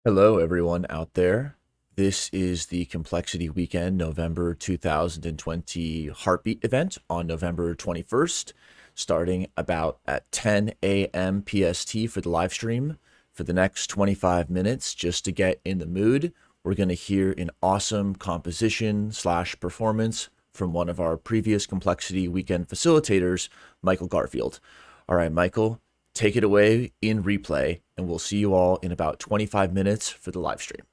Hello, everyone out there. This is the Complexity Weekend November 2020 Heartbeat event on November 21st, starting about at 10 a.m. PST for the live stream. For the next 25 minutes, just to get in the mood, we're going to hear an awesome composition slash performance from one of our previous Complexity Weekend facilitators, Michael Garfield. All right, Michael, take it away in replay, and we'll see you all in about 25 minutes for the live stream.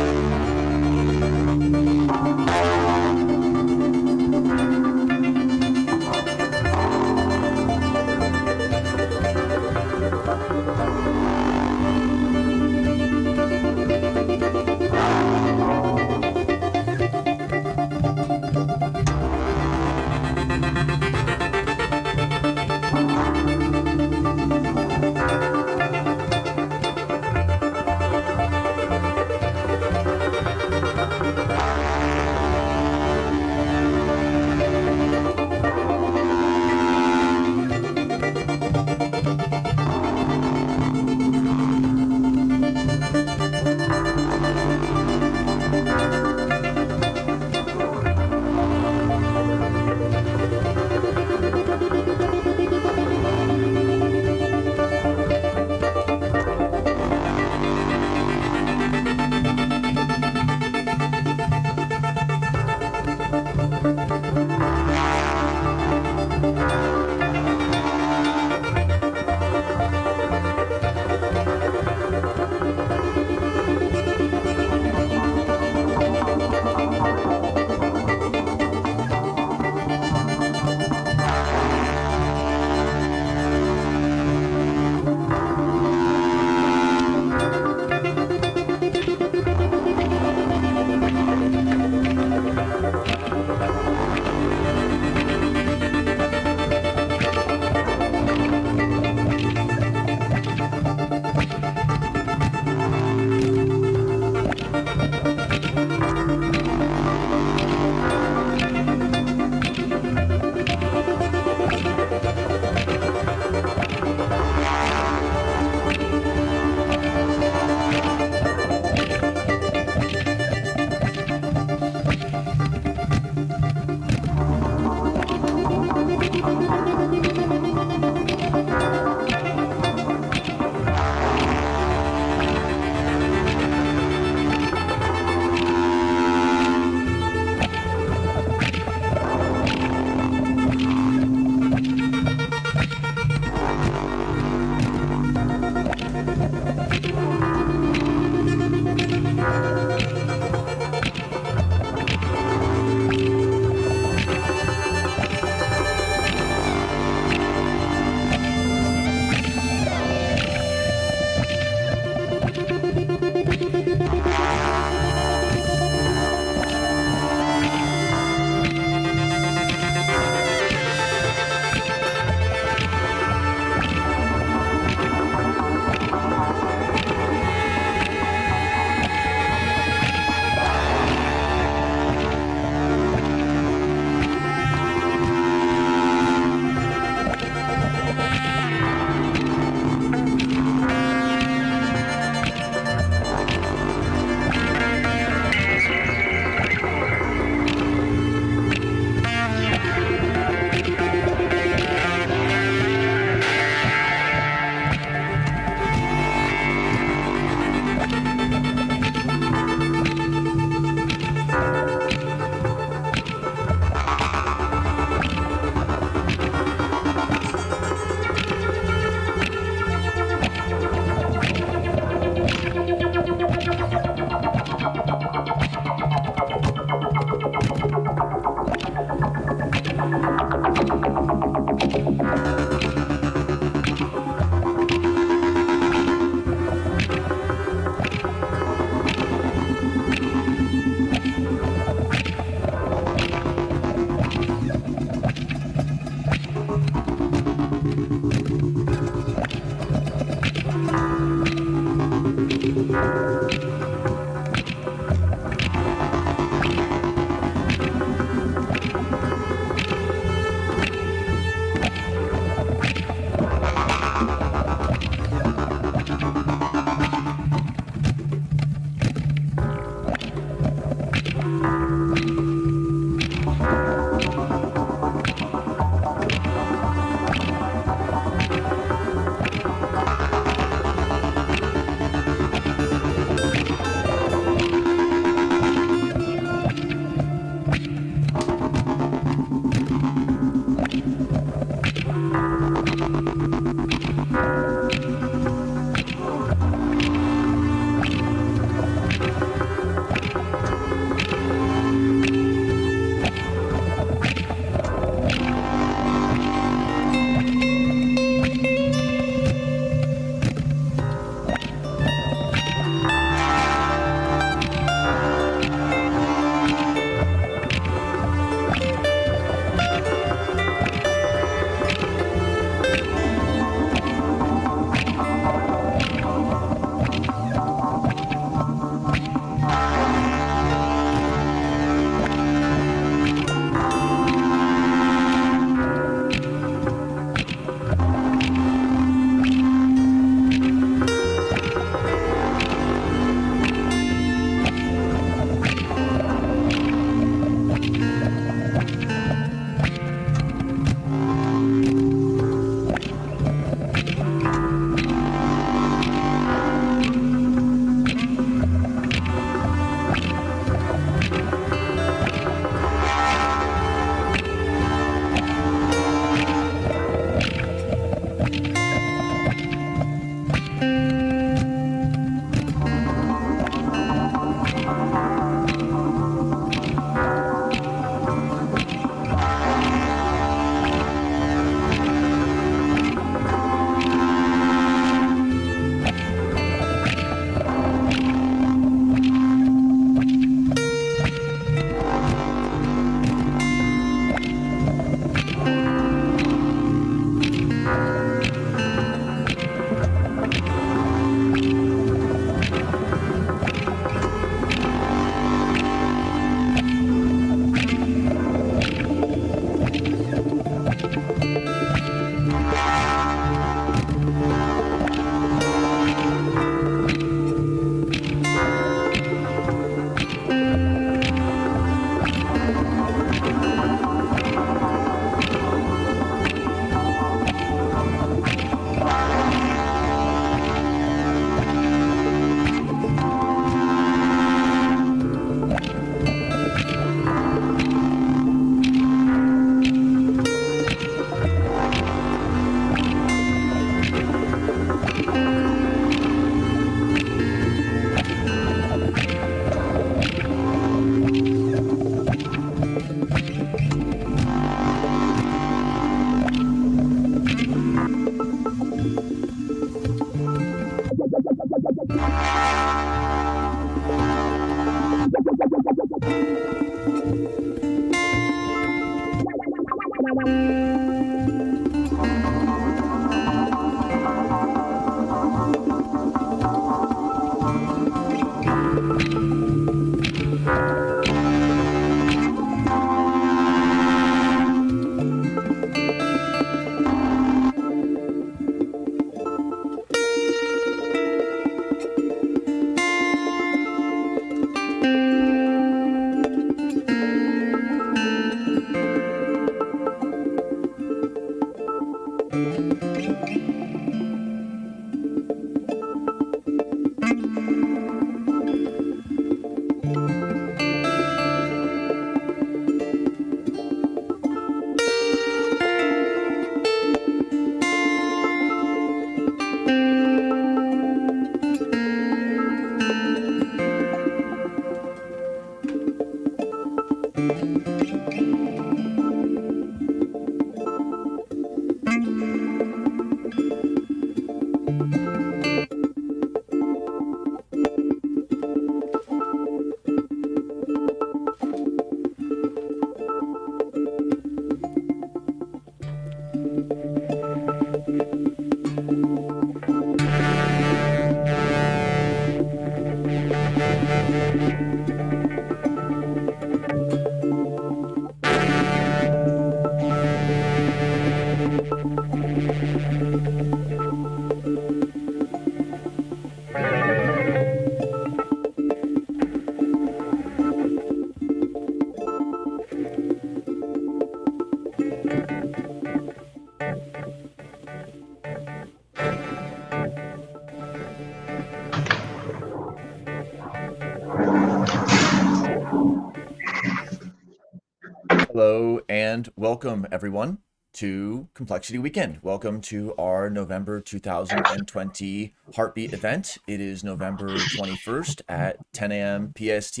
Hello and welcome everyone to Complexity Weekend. Welcome to our November 2020 Heartbeat event. It is November 21st at 10 a.m. PST.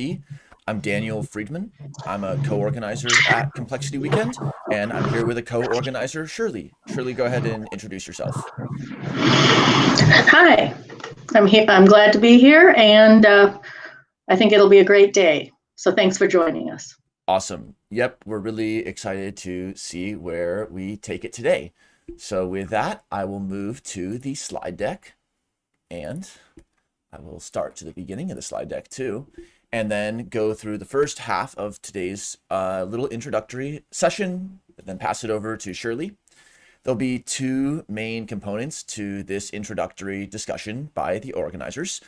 I'm Daniel Friedman. I'm a co-organizer at Complexity Weekend, and I'm here with a co-organizer, Shirley. Shirley, go ahead and introduce yourself. Hi, I'm here. I'm glad to be here, and I think it'll be a great day. So thanks for joining us. Awesome. Yep, we're really excited to see where we take it today. So with that, I will move to the slide deck, and I will start to the beginning of the slide deck too, and then go through the first half of today's little introductory session, then pass it over to Shirley. There'll be two main components to this introductory discussion by the organizers.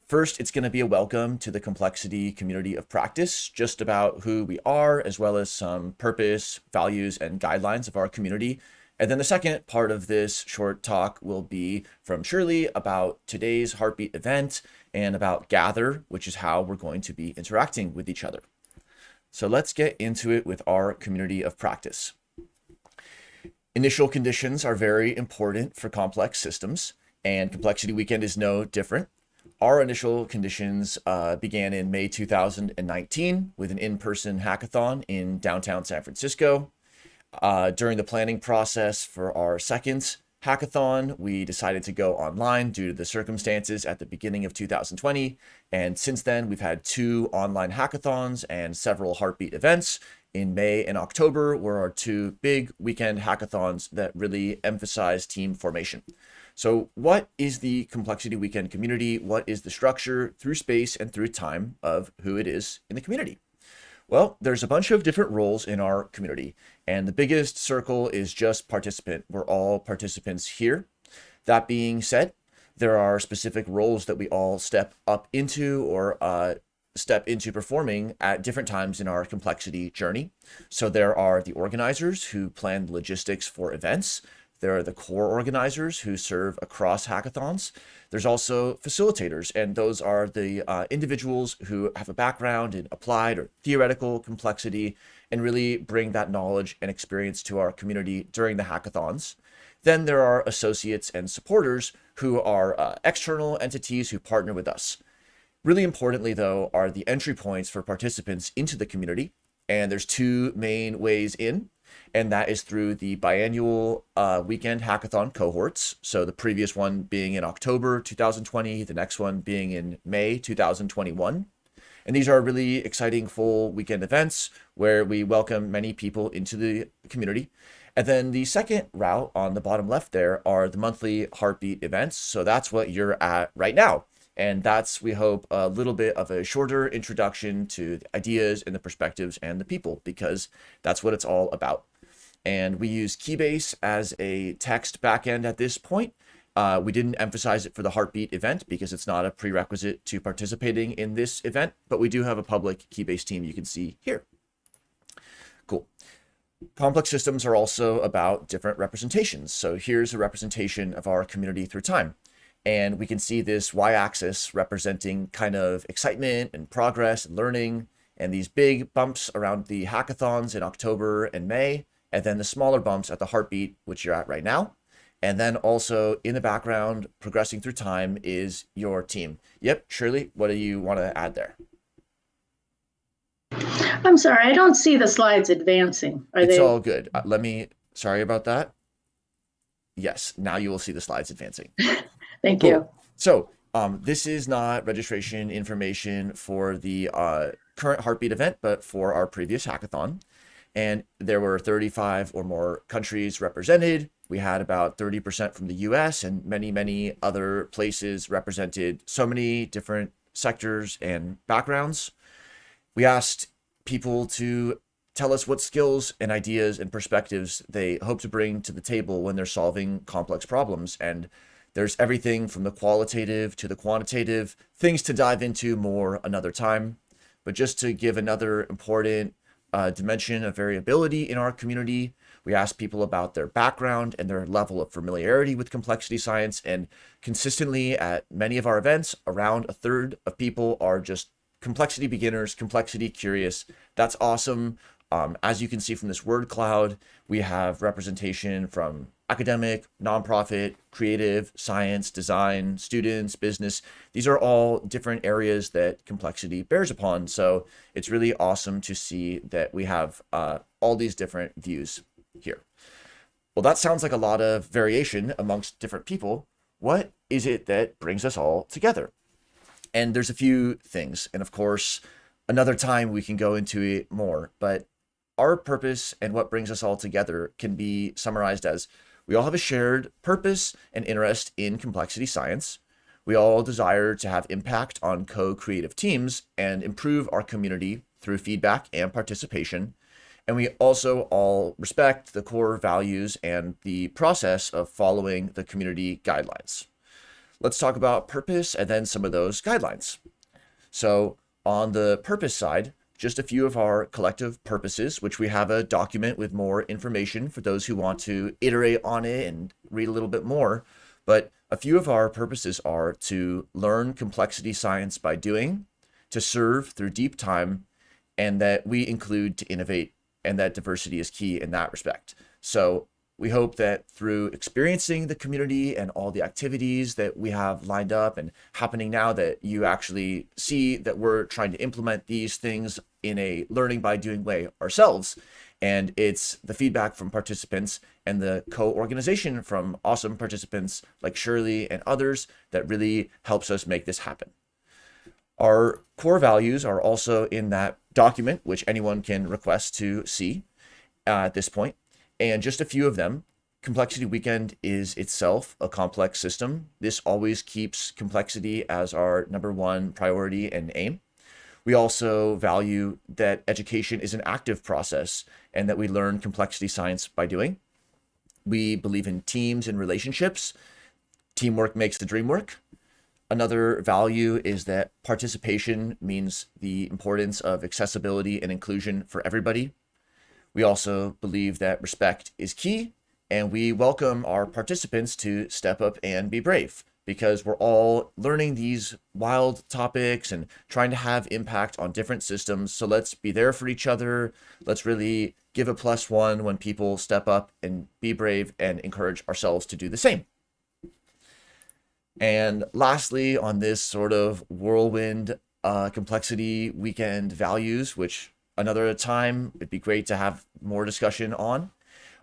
First, it's going to be a welcome to the Complexity community of practice, just about who we are, as well as some purpose, values, and guidelines of our community. And then the second part of this short talk will be from Shirley about today's Heartbeat event and about Gather, which is how we're going to be interacting with each other. So let's get into it with our community of practice. Initial conditions are very important for complex systems, and Complexity Weekend is no different. Our initial conditions began in May 2019 with an in-person hackathon in downtown San Francisco. During the planning process for our second hackathon, we decided to go online due to the circumstances at the beginning of 2020. And since then, we've had two online hackathons and several Heartbeat events. In May and October were our two big weekend hackathons that really emphasize team formation. So what is the Complexity Weekend community? What is the structure through space and through time of who it is in the community? Well, there's a bunch of different roles in our community, and the biggest circle is just participant. We're all participants here. That being said, there are specific roles that we all step up into or step into performing at different times in our complexity journey. So there are the organizers who plan the logistics for events. There are the core organizers who serve across hackathons. There's also facilitators, and those are the individuals who have a background in applied or theoretical complexity and really bring that knowledge and experience to our community during the hackathons. Then there are associates and supporters who are external entities who partner with us. Really importantly, though, are the entry points for participants into the community, and there's two main ways in. And that is through the biannual weekend hackathon cohorts. So the previous one being in October 2020, the next one being in May 2021. And these are really exciting full weekend events where we welcome many people into the community. And then the second route on the bottom left there are the monthly Heartbeat events. So that's what you're at right now. And that's, we hope, a little bit of a shorter introduction to the ideas and the perspectives and the people, because that's what it's all about. And we use Keybase as a text backend at this point. We didn't emphasize it for the Heartbeat event because it's not a prerequisite to participating in this event, but we do have a public Keybase team you can see here. Cool. Complex systems are also about different representations. So here's a representation of our community through time. And we can see this y-axis representing kind of excitement and progress and learning, and these big bumps around the hackathons in October and May, and then the smaller bumps at the Heartbeat, which you're at right now. And then also in the background, progressing through time, is your team. Yep, Shirley, what do you want to add there? I'm sorry, I don't see the slides advancing. It's all good. Sorry about that. Yes, now you will see the slides advancing. Thank you. So this is not registration information for the current Heartbeat event, but for our previous hackathon. And there were 35 or more countries represented. We had about 30% from the US, and many, many other places represented so many different sectors and backgrounds. We asked people to tell us what skills and ideas and perspectives they hope to bring to the table when they're solving complex problems. And there's everything from the qualitative to the quantitative, things to dive into more another time. But just to give another important dimension of variability in our community, we asked people about their background and their level of familiarity with complexity science. And consistently at many of our events, around a third of people are just complexity beginners, complexity curious. That's awesome. As you can see from this word cloud, we have representation from academic, nonprofit, creative, science, design, students, business. These are all different areas that complexity bears upon. So it's really awesome to see that we have all these different views here. Well, that sounds like a lot of variation amongst different people. What is it that brings us all together? And there's a few things. And of course, another time we can go into it more, but our purpose and what brings us all together can be summarized as: we all have a shared purpose and interest in complexity science. We all desire to have impact on co-creative teams and improve our community through feedback and participation. And we also all respect the core values and the process of following the community guidelines. Let's talk about purpose and then some of those guidelines. So on the purpose side, just a few of our collective purposes, which we have a document with more information for those who want to iterate on it and read a little bit more. But a few of our purposes are to learn complexity science by doing, to serve through deep time, and that we include to innovate, and that diversity is key in that respect. So we hope that through experiencing the community and all the activities that we have lined up and happening now, that you actually see that we're trying to implement these things in a learning by doing way ourselves. And it's the feedback from participants and the co-organization from awesome participants like Shirley and others that really helps us make this happen. Our core values are also in that document, which anyone can request to see at this point. And just a few of them: Complexity Weekend is itself a complex system. This always keeps complexity as our #1 priority and aim. We also value that education is an active process and that we learn complexity science by doing. We believe in teams and relationships. Teamwork makes the dream work. Another value is that participation means the importance of accessibility and inclusion for everybody. We also believe that respect is key, and we welcome our participants to step up and be brave, because we're all learning these wild topics and trying to have impact on different systems. So let's be there for each other. Let's really give a +1 when people step up and be brave, and encourage ourselves to do the same. And lastly, on this sort of whirlwind complexity weekend values, which another time it'd be great to have more discussion on,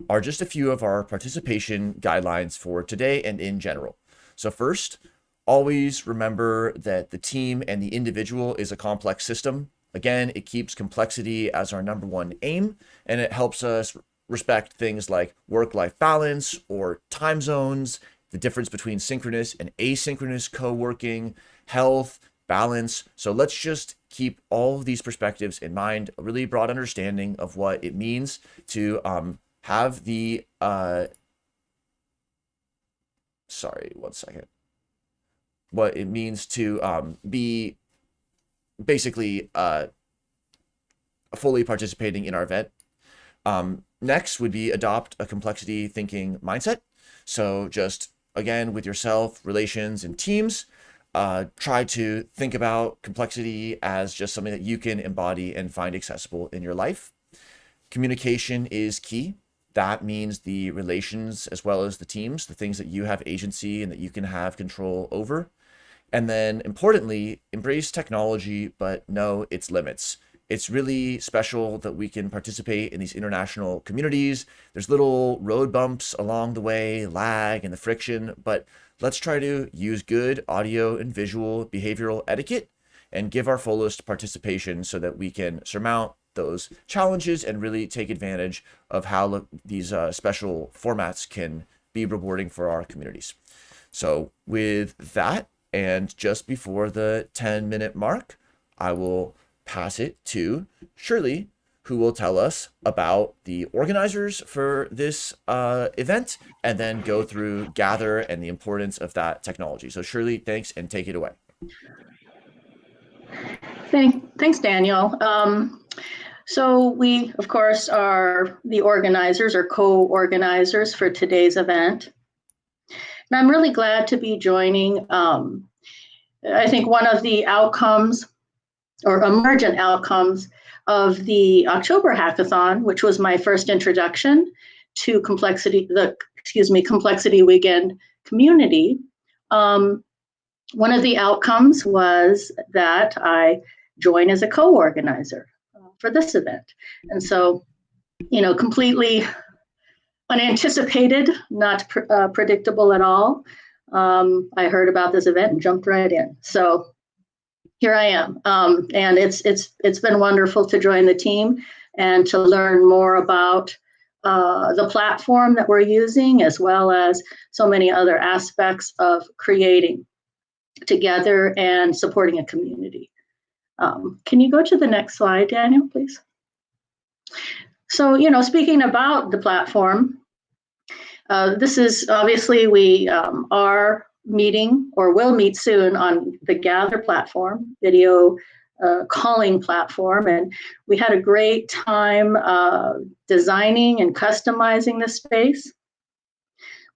are just a few of our participation guidelines for today and in general. So first, always remember that the team and the individual is a complex system. Again, it keeps complexity as our number one aim, and it helps us respect things like work-life balance or time zones, the difference between synchronous and asynchronous co-working, health, balance. So let's just keep all of these perspectives in mind, a really broad understanding of what it means to have the, sorry, one second. What it means to be basically fully participating in our event. Next would be adopt a complexity thinking mindset. So just again, with yourself, relations, and teams, try to think about complexity as just something that you can embody and find accessible in your life. Communication is key. That means the relations as well as the teams, the things that you have agency and that you can have control over. And then importantly, embrace technology, but know its limits. It's really special that we can participate in these international communities. There's little road bumps along the way, lag and the friction, but let's try to use good audio and visual behavioral etiquette and give our fullest participation so that we can surmount those challenges and really take advantage of how these special formats can be rewarding for our communities. So with that, and just before the 10-minute mark, I will pass it to Shirley, who will tell us about the organizers for this event and then go through Gather and the importance of that technology. So Shirley, thanks, and take it away. Thanks, Daniel. So we, of course, are the organizers or co-organizers for today's event. And I'm really glad to be joining. I think one of the outcomes or emergent outcomes of the October hackathon, which was my first introduction to Complexity Weekend community. One of the outcomes was that I joined as a co-organizer for this event. And so, completely unanticipated, not predictable at all. I heard about this event and jumped right in. So here I am, and it's been wonderful to join the team and to learn more about the platform that we're using, as well as so many other aspects of creating together and supporting a community. Can you go to the next slide, Daniel, please? So, speaking about the platform, this is obviously we are meeting or will meet soon on the Gather platform, video calling platform. And we had a great time designing and customizing the space,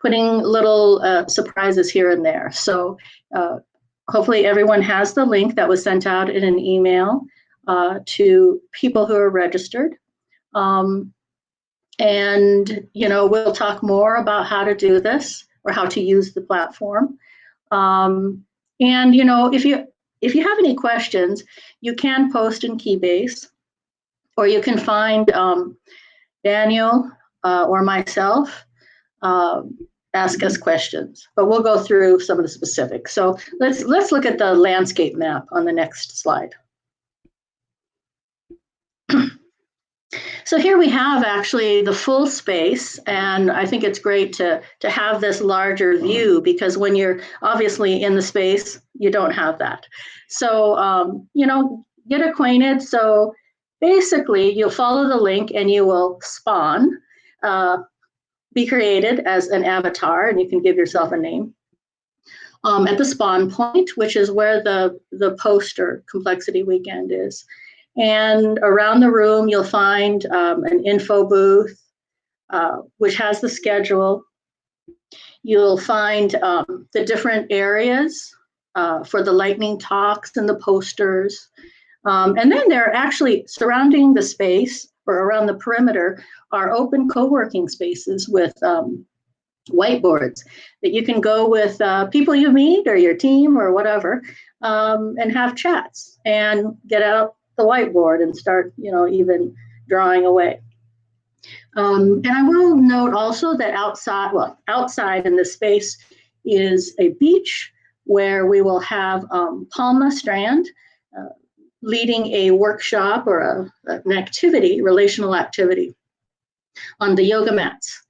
putting little surprises here and there. So hopefully everyone has the link that was sent out in an email to people who are registered. And, we'll talk more about how to do this or how to use the platform. And, if you have any questions, you can post in Keybase, or you can find Daniel or myself, ask us questions. But we'll go through some of the specifics. So let's look at the landscape map on the next slide. So here we have actually the full space, and I think it's great to have this larger view, because when you're obviously in the space, you don't have that. So, get acquainted. So basically, you'll follow the link and you will spawn, be created as an avatar, and you can give yourself a name. At the spawn point, which is where the poster Complexity Weekend is. And around the room, you'll find an info booth, which has the schedule. You'll find the different areas for the lightning talks and the posters. And then they're actually surrounding the space or around the perimeter are open co-working spaces with whiteboards that you can go with people you meet or your team or whatever, and have chats and get out the whiteboard and start, even drawing away. And I will note also that outside in this space is a beach where we will have Palma Strand leading a workshop or an activity, relational activity on the yoga mats.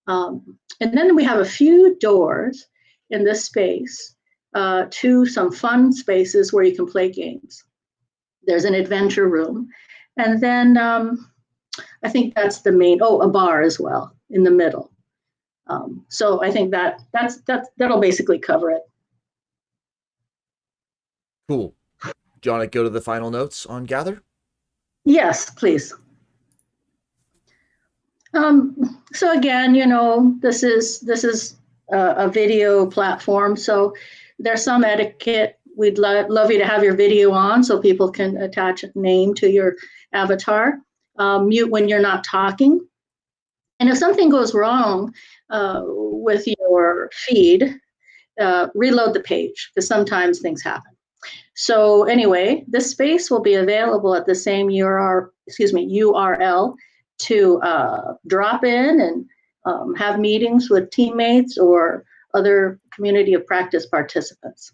And then we have a few doors in this space to some fun spaces where you can play games. There's an adventure room. And then I think that's the main, a bar as well in the middle. So I think that'll basically cover it. Cool. Do you want to go to the final notes on Gather? Yes, please. So again, this is a video platform, so there's some etiquette. We'd love you to have your video on so people can attach a name to your avatar. Mute when you're not talking. And if something goes wrong with your feed, reload the page, because sometimes things happen. So anyway, this space will be available at the same URL to drop in and have meetings with teammates or other community of practice participants.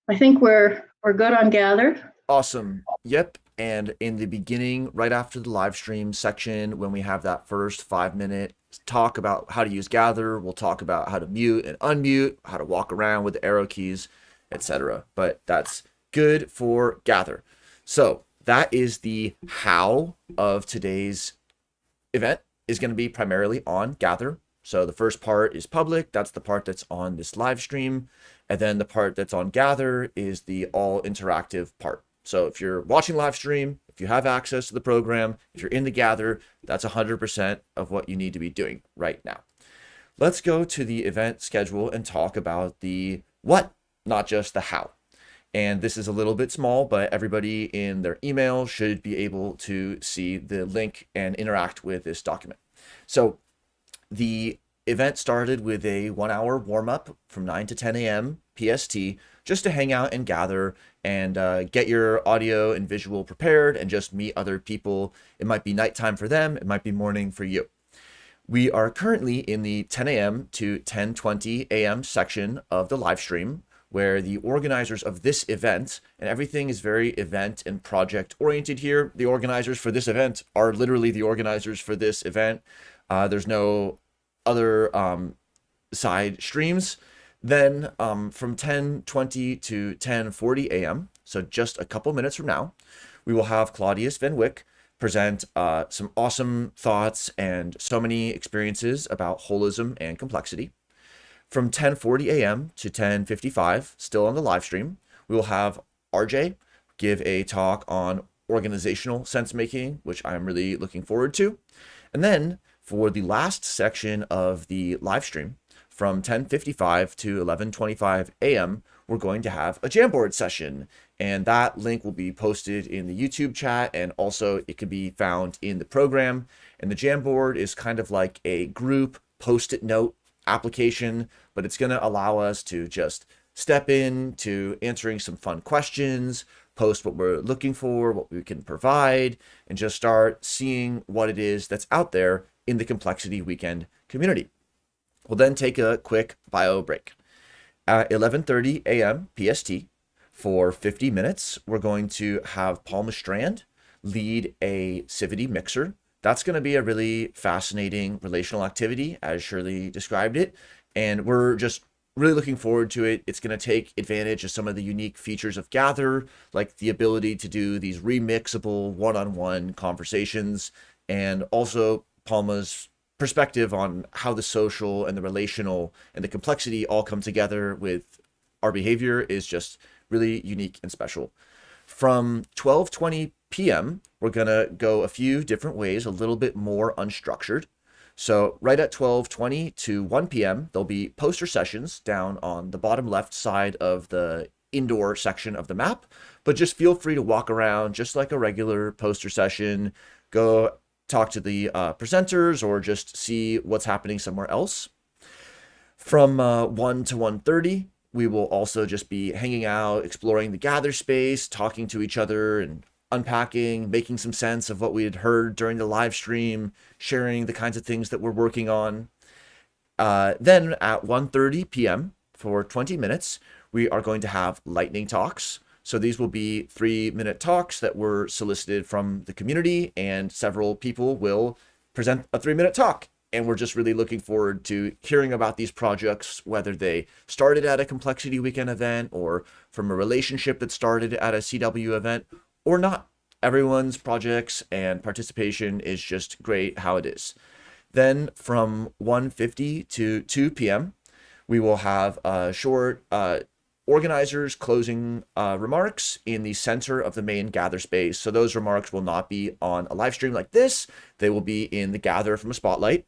I think we're good on Gather. Awesome. Yep. And in the beginning, right after the live stream section, when we have that first 5-minute talk about how to use Gather, we'll talk about how to mute and unmute, how to walk around with the arrow keys, etc. But that's good for Gather. So that is the how of today's event is going to be primarily on Gather. So the first part is public. That's the part that's on this live stream. And then the part that's on Gather is the all interactive part. So if you're watching live stream, if you have access to the program, if you're in the Gather, that's 100% of what you need to be doing right now. Let's go to the event schedule and talk about the what, not just the how. And this is a little bit small, but everybody in their email should be able to see the link and interact with this document. So the event started with a 1-hour warm-up from 9 to 10 a.m. PST, just to hang out and gather and get your audio and visual prepared and just meet other people. It might be nighttime for them. It might be morning for you. We are currently in the 10 a.m. to 10:20 a.m. section of the live stream, where the organizers of this event, and everything is very event and project oriented here. The organizers for this event are literally the organizers for this event. There's no other side streams. Then from 10:20 to 10:40 a.m., so just a couple minutes from now, we will have Claudius Van Wyck present some awesome thoughts and so many experiences about holism and complexity. From 10:40 a.m. to 10:55, still on the live stream, we will have RJ give a talk on organizational sense making, which I'm really looking forward to. And then for the last section of the live stream, from 10:55 to 11:25 a.m., we're going to have a Jamboard session. And that link will be posted in the YouTube chat, and also it can be found in the program. And the Jamboard is kind of like a group post-it note application, but it's going to allow us to just step into answering some fun questions, post what we're looking for, what we can provide, and just start seeing what it is that's out there in the Complexity Weekend community. We'll then take a quick bio break. At 11:30 a.m. PST, for 50 minutes, we're going to have Palma Strand lead a Civity mixer. That's going to be a really fascinating relational activity, as Shirley described it, and we're just really looking forward to it. It's going to take advantage of some of the unique features of Gather, like the ability to do these remixable one-on-one conversations, and also Palma's perspective on how the social and the relational and the complexity all come together with our behavior is just really unique and special. From 12:20 p.m., we're going to go a few different ways, a little bit more unstructured. So right at 12:20 to 1 p.m., there'll be poster sessions down on the bottom left side of the indoor section of the map, but just feel free to walk around just like a regular poster session, go talk to the presenters, or just see what's happening somewhere else. From 1 to 1:30, we will also just be hanging out, exploring the gather space, talking to each other and unpacking, making some sense of what we had heard during the live stream, sharing the kinds of things that we're working on. Then at 1:30 p.m. for 20 minutes, we are going to have lightning talks. So these will be 3-minute talks that were solicited from the community, and several people will present a 3-minute talk. And we're just really looking forward to hearing about these projects, whether they started at a Complexity Weekend event or from a relationship that started at a CW event or not. Everyone's projects and participation is just great how it is. Then from 1:50 to 2 p.m., we will have a short organizers closing remarks in the center of the main gather space. So those remarks will not be on a live stream like this. They will be in the gather from a spotlight.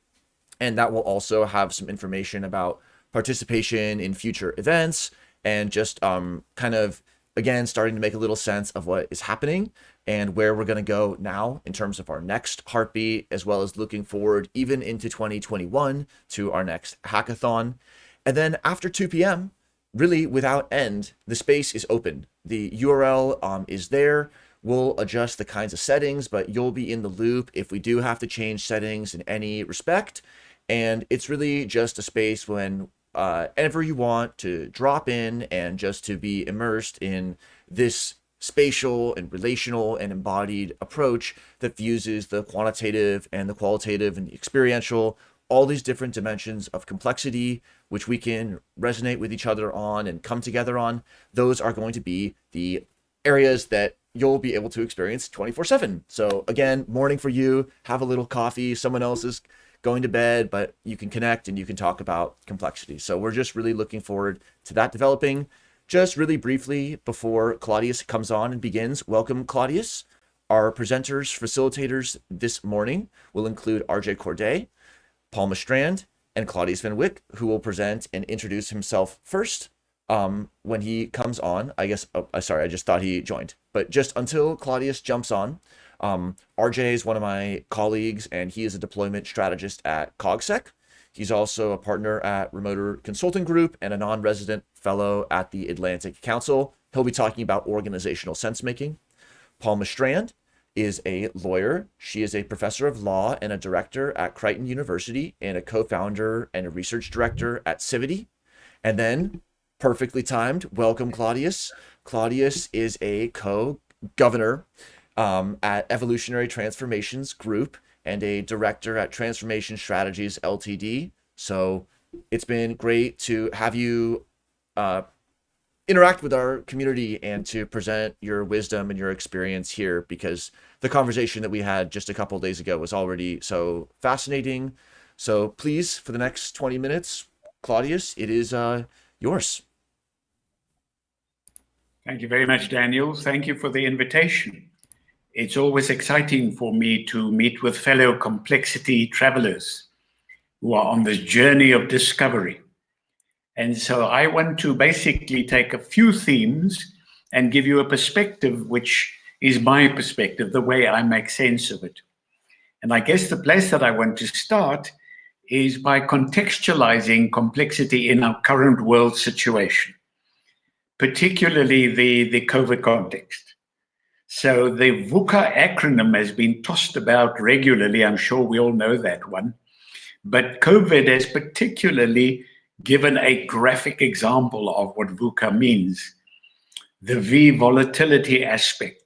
And that will also have some information about participation in future events and just kind of, again, starting to make a little sense of what is happening and where we're going to go now in terms of our next Heartbeat, as well as looking forward even into 2021 to our next hackathon. And then after 2 p.m., really without end, the space is open. The URL is there. We'll adjust the kinds of settings, but you'll be in the loop if we do have to change settings in any respect. And it's really just a space when ever you want to drop in and just to be immersed in this spatial and relational and embodied approach that fuses the quantitative and the qualitative and the experiential, all these different dimensions of complexity, which we can resonate with each other on and come together on. Those are going to be the areas that you'll be able to experience 24/7. So again, morning for you, have a little coffee, someone else is going to bed, but you can connect and you can talk about complexity. So we're just really looking forward to that developing. Just really briefly before Claudius comes on and begins, welcome Claudius. Our presenters, facilitators this morning will include RJ Corday, Paul Mastrand, and Claudius Van Wyck, who will present and introduce himself first when he comes on. I guess, sorry, I just thought he joined. But just until Claudius jumps on, RJ is one of my colleagues, and he is a deployment strategist at CogSec. He's also a partner at Remoter Consulting Group and a non-resident fellow at the Atlantic Council. He'll be talking about organizational sense-making. Paul Mastrand is a lawyer. She is a professor of law and a director at Crichton University and a co-founder and a research director at Civity. And then, perfectly timed, welcome Claudius. Claudius is a co-governor at Evolutionary Transformations Group and a director at Transformation Strategies Ltd. So it's been great to have you interact with our community and to present your wisdom and your experience here, because the conversation that we had just a couple of days ago was already so fascinating. So please, for the next 20 minutes, Claudius, it is yours. Thank you very much, Daniel. Thank you for the invitation. It's always exciting for me to meet with fellow complexity travelers who are on this journey of discovery. And so I want to basically take a few themes and give you a perspective, which is my perspective, the way I make sense of it. And I guess the place that I want to start is by contextualizing complexity in our current world situation, particularly the COVID context. So the VUCA acronym has been tossed about regularly. I'm sure we all know that one. But COVID has particularly given a graphic example of what VUCA means. The V, volatility aspect,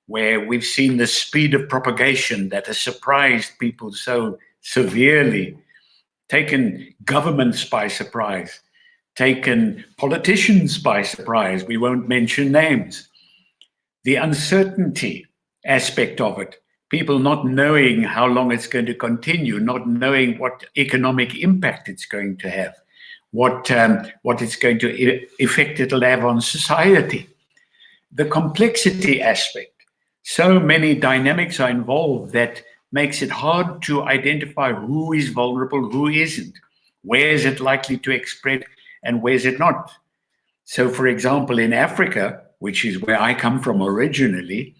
where we've seen the speed of propagation that has surprised people so severely, taken governments by surprise, taken politicians by surprise. We won't mention names. The uncertainty aspect of it, people not knowing how long it's going to continue, not knowing what economic impact it's going to have, what it's going to effect it'll have on society. The complexity aspect, so many dynamics are involved that makes it hard to identify who is vulnerable, who isn't, where is it likely to spread, and where is it not. So, for example, in Africa, which is where I come from originally,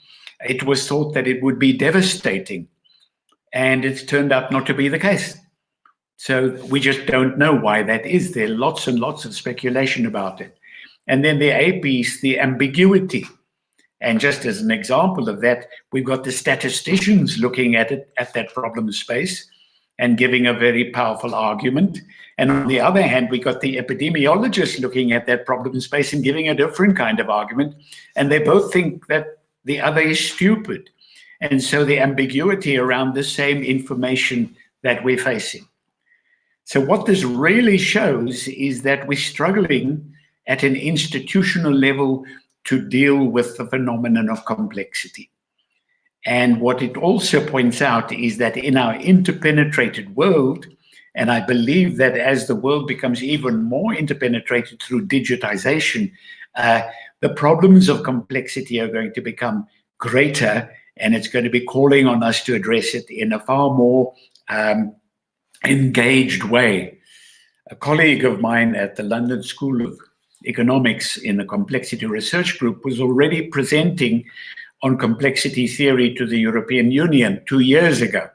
it was thought that it would be devastating, and it's turned out not to be the case. So we just don't know why that is. There are lots and lots of speculation about it. And then the A piece, the ambiguity. And just as an example of that, we've got the statisticians looking at it, at that problem space, and giving a very powerful argument. And on the other hand, we got the epidemiologists looking at that problem space and giving a different kind of argument. And they both think that the other is stupid. And so the ambiguity around the same information that we're facing. So what this really shows is that we're struggling at an institutional level to deal with the phenomenon of complexity. And what it also points out is that in our interpenetrated world, and I believe that as the world becomes even more interpenetrated through digitization, the problems of complexity are going to become greater, and it's going to be calling on us to address it in a far more engaged way. A colleague of mine at the London School of Economics in the Complexity Research Group was already presenting on complexity theory to the European Union 2 years ago.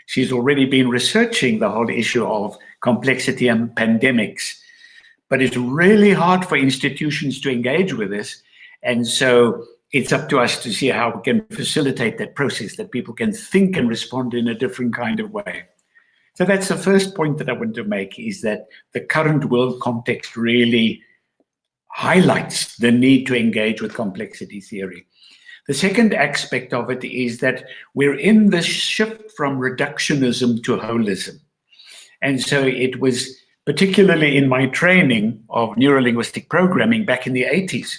She's already been researching the whole issue of complexity and pandemics. But it's really hard for institutions to engage with this. And so it's up to us to see how we can facilitate that process, that people can think and respond in a different kind of way. So that's the first point that I want to make, is that the current world context really highlights the need to engage with complexity theory. The second aspect of it is that we're in this shift from reductionism to holism. And so it was particularly in my training of neurolinguistic programming back in the 80s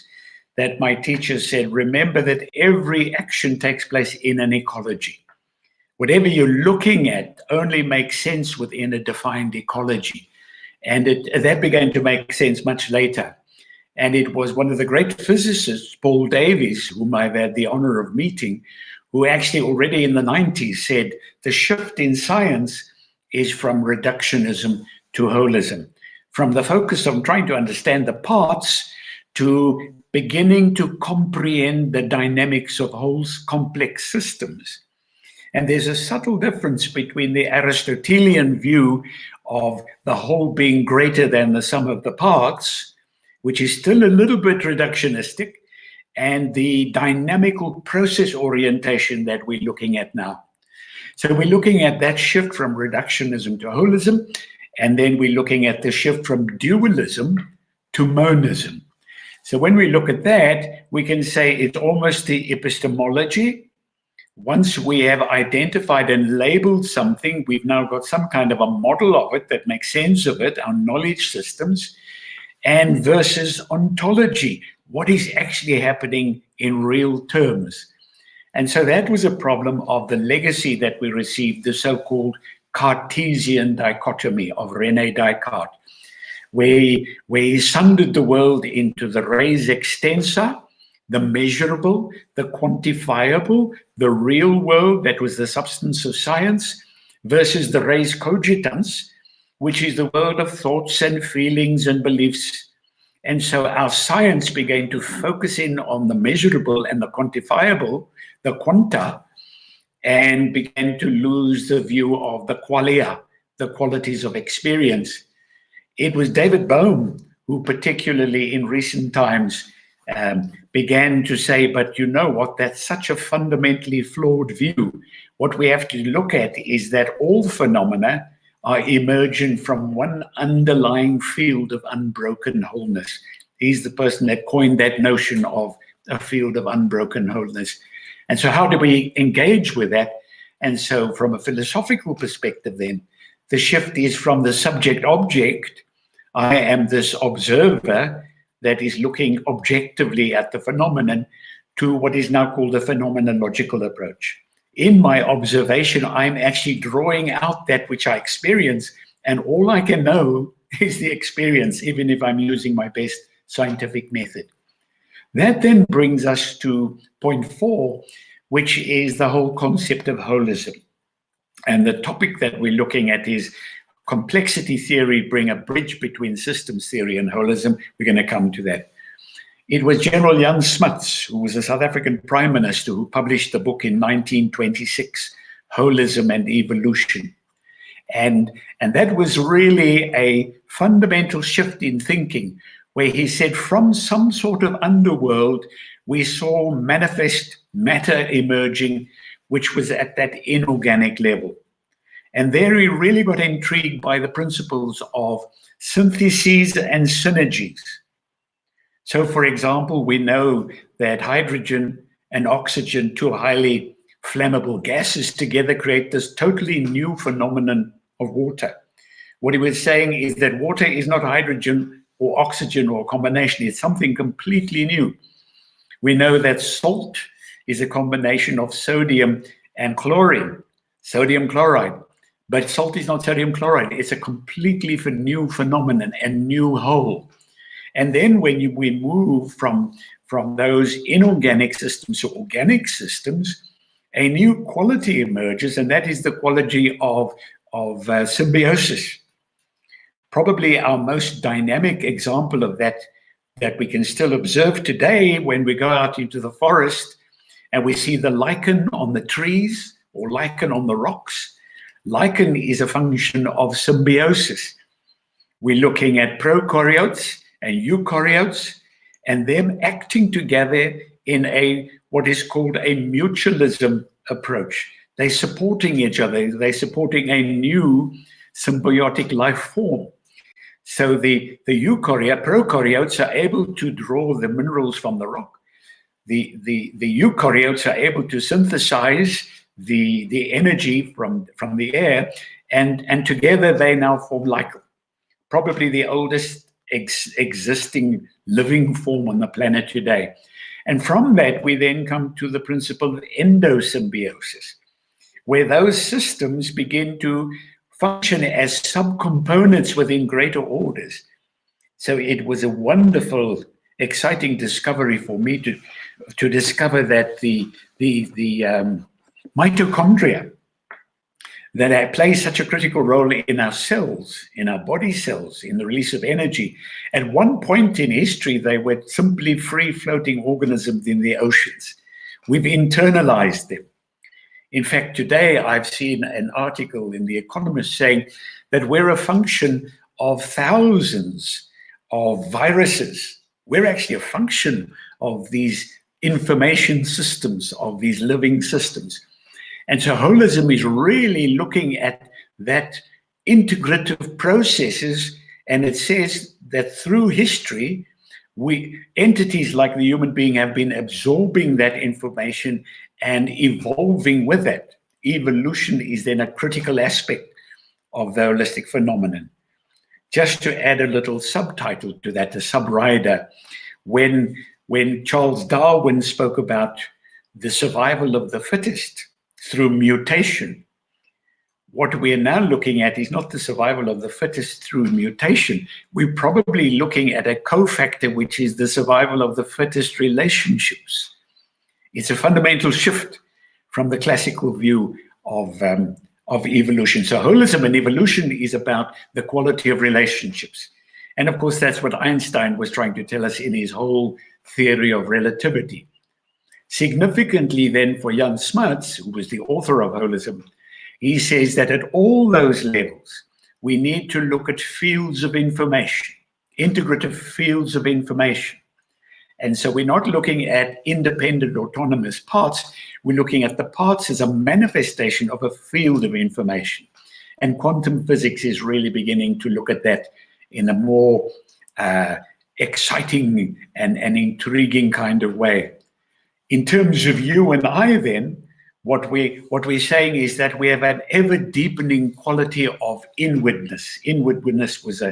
that my teacher said, remember that every action takes place in an ecology. Whatever you're looking at only makes sense within a defined ecology. And that began to make sense much later. And it was one of the great physicists, Paul Davies, whom I've had the honor of meeting, who actually already in the 90s said the shift in science is from reductionism to holism, from the focus on trying to understand the parts to beginning to comprehend the dynamics of whole complex systems. And there's a subtle difference between the Aristotelian view of the whole being greater than the sum of the parts, which is still a little bit reductionistic, and the dynamical process orientation that we're looking at now. So we're looking at that shift from reductionism to holism, and then we're looking at the shift from dualism to monism. So when we look at that, we can say it's almost the epistemology. Once we have identified and labeled something, we've now got some kind of a model of it that makes sense of it, our knowledge systems, and versus ontology, what is actually happening in real terms. And so that was a problem of the legacy that we received, the so-called Cartesian dichotomy of René Descartes, where he sundered the world into the res extensa, the measurable, the quantifiable, the real world, that was the substance of science, versus the res cogitans, which is the world of thoughts and feelings and beliefs. And so our science began to focus in on the measurable and the quantifiable, the quanta, and began to lose the view of the qualia, the qualities of experience. It was David Bohm who, particularly in recent times, began to say, but you know what, that's such a fundamentally flawed view. What we have to look at is that all phenomena are emergent from one underlying field of unbroken wholeness. He's the person that coined that notion of a field of unbroken wholeness. And so how do we engage with that? And so from a philosophical perspective then, the shift is from the subject-object, I am this observer that is looking objectively at the phenomenon, to what is now called a phenomenological approach. In my observation, I'm actually drawing out that which I experience, and all I can know is the experience, even if I'm using my best scientific method. That then brings us to point 4, which is the whole concept of holism. And the topic that we're looking at is complexity theory, bring a bridge between systems theory and holism. We're going to come to that. It was General Jan Smuts, who was a South African prime minister, who published the book in 1926, Holism and Evolution. And that was really a fundamental shift in thinking, where he said from some sort of underworld, we saw manifest matter emerging, which was at that inorganic level. And there he really got intrigued by the principles of syntheses and synergies. So, for example, we know that hydrogen and oxygen, two highly flammable gases, together create this totally new phenomenon of water. What he was saying is that water is not hydrogen or oxygen or a combination, it's something completely new. We know that salt is a combination of sodium and chlorine, sodium chloride. But salt is not sodium chloride. It's a completely new phenomenon and new whole. And then when we move from those inorganic systems to organic systems, a new quality emerges, and that is the quality of symbiosis. Probably our most dynamic example of that we can still observe today when we go out into the forest and we see the lichen on the trees or lichen on the rocks. Lichen is a function of symbiosis. We're looking at prokaryotes and eukaryotes and them acting together in what is called a mutualism approach. They're supporting each other. They're supporting a new symbiotic life form. So the prokaryotes are able to draw the minerals from the rock. The eukaryotes are able to synthesize the energy from the air, and together they now form like probably the oldest existing living form on the planet today. And from that, we then come to the principle of endosymbiosis, where those systems begin to function as subcomponents within greater orders. So it was a wonderful, exciting discovery for me to discover that the mitochondria that play such a critical role in our cells, in our body cells, in the release of energy. At one point in history, they were simply free-floating organisms in the oceans. We've internalized them. In fact, today I've seen an article in The Economist saying that we're a function of thousands of viruses. We're actually a function of these information systems, of these living systems. And so holism is really looking at that integrative processes, and it says that through history, entities like the human being have been absorbing that information and evolving with it. Evolution is then a critical aspect of the holistic phenomenon. Just to add a little subtitle to that, a subrider, when Charles Darwin spoke about the survival of the fittest through mutation, what we are now looking at is not the survival of the fittest through mutation. We're probably looking at a cofactor, which is the survival of the fittest relationships. It's a fundamental shift from the classical view of evolution. So holism and evolution is about the quality of relationships. And of course, that's what Einstein was trying to tell us in his whole theory of relativity. Significantly then for Jan Smuts, who was the author of holism, he says that at all those levels, we need to look at fields of information, integrative fields of information. And so we're not looking at independent autonomous parts, we're looking at the parts as a manifestation of a field of information. And quantum physics is really beginning to look at that in a more exciting and intriguing kind of way. In terms of you and I then, what we're saying is that we have an ever deepening quality of inwardness. Inwardness was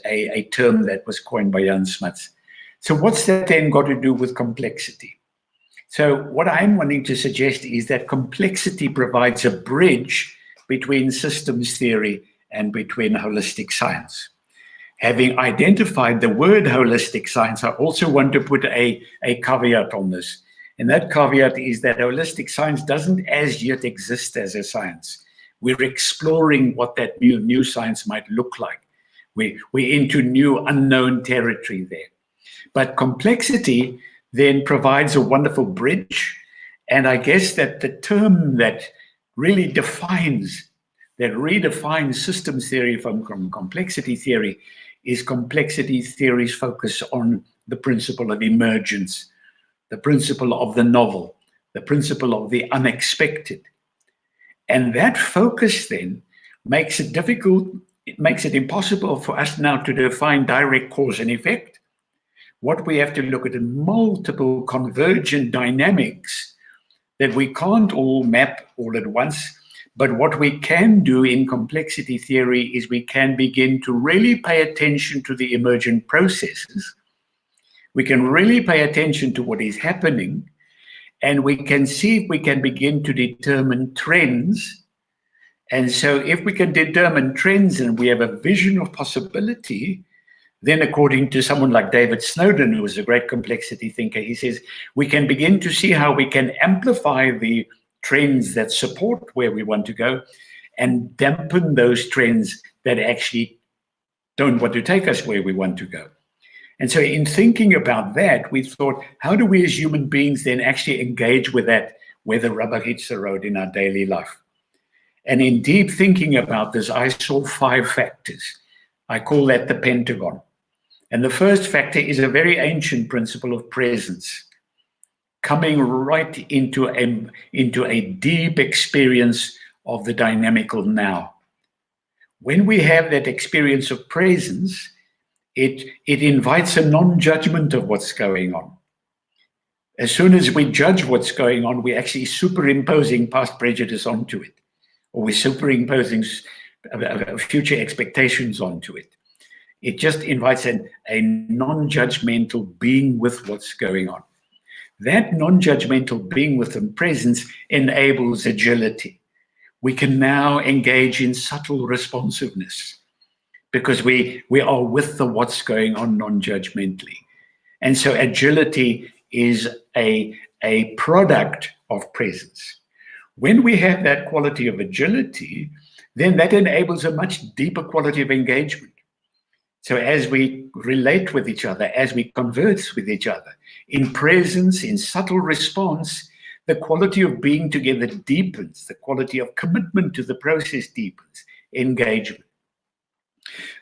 a term that was coined by Jan Smuts. So what's that then got to do with complexity? So what I'm wanting to suggest is that complexity provides a bridge between systems theory and between holistic science. Having identified the word holistic science, I also want to put a caveat on this. And that caveat is that holistic science doesn't as yet exist as a science. We're exploring what that new science might look like. We're into new unknown territory there. But complexity then provides a wonderful bridge. And I guess that the term that really redefines systems theory from complexity theory is complexity theory's focus on the principle of emergence, the principle of the novel, the principle of the unexpected. And that focus then makes it difficult, it makes it impossible for us now to define direct cause and effect. What we have to look at are multiple convergent dynamics that we can't all map all at once. But what we can do in complexity theory is we can begin to really pay attention to the emergent processes. We can really pay attention to what is happening, and we can see if we can begin to determine trends. And so if we can determine trends and we have a vision of possibility, then according to someone like David Snowden, who was a great complexity thinker, he says, we can begin to see how we can amplify the trends that support where we want to go and dampen those trends that actually don't want to take us where we want to go. And so in thinking about that, we thought, how do we as human beings then actually engage with that where the rubber hits the road in our daily life? And in deep thinking about this, I saw 5 factors. I call that the pentagon. And the first factor is a very ancient principle of presence, coming right into a deep experience of the dynamical now. When we have that experience of presence, it invites a non-judgment of what's going on. As soon as we judge what's going on, we're actually superimposing past prejudice onto it, or we're superimposing future expectations onto it. It just invites a non-judgmental being with what's going on. That non-judgmental being with the presence enables agility. We can now engage in subtle responsiveness because we are with the what's going on non-judgmentally. And so agility is a product of presence. When we have that quality of agility, then that enables a much deeper quality of engagement. So as we relate with each other, as we converse with each other, in presence, in subtle response, the quality of being together deepens, the quality of commitment to the process deepens, engagement.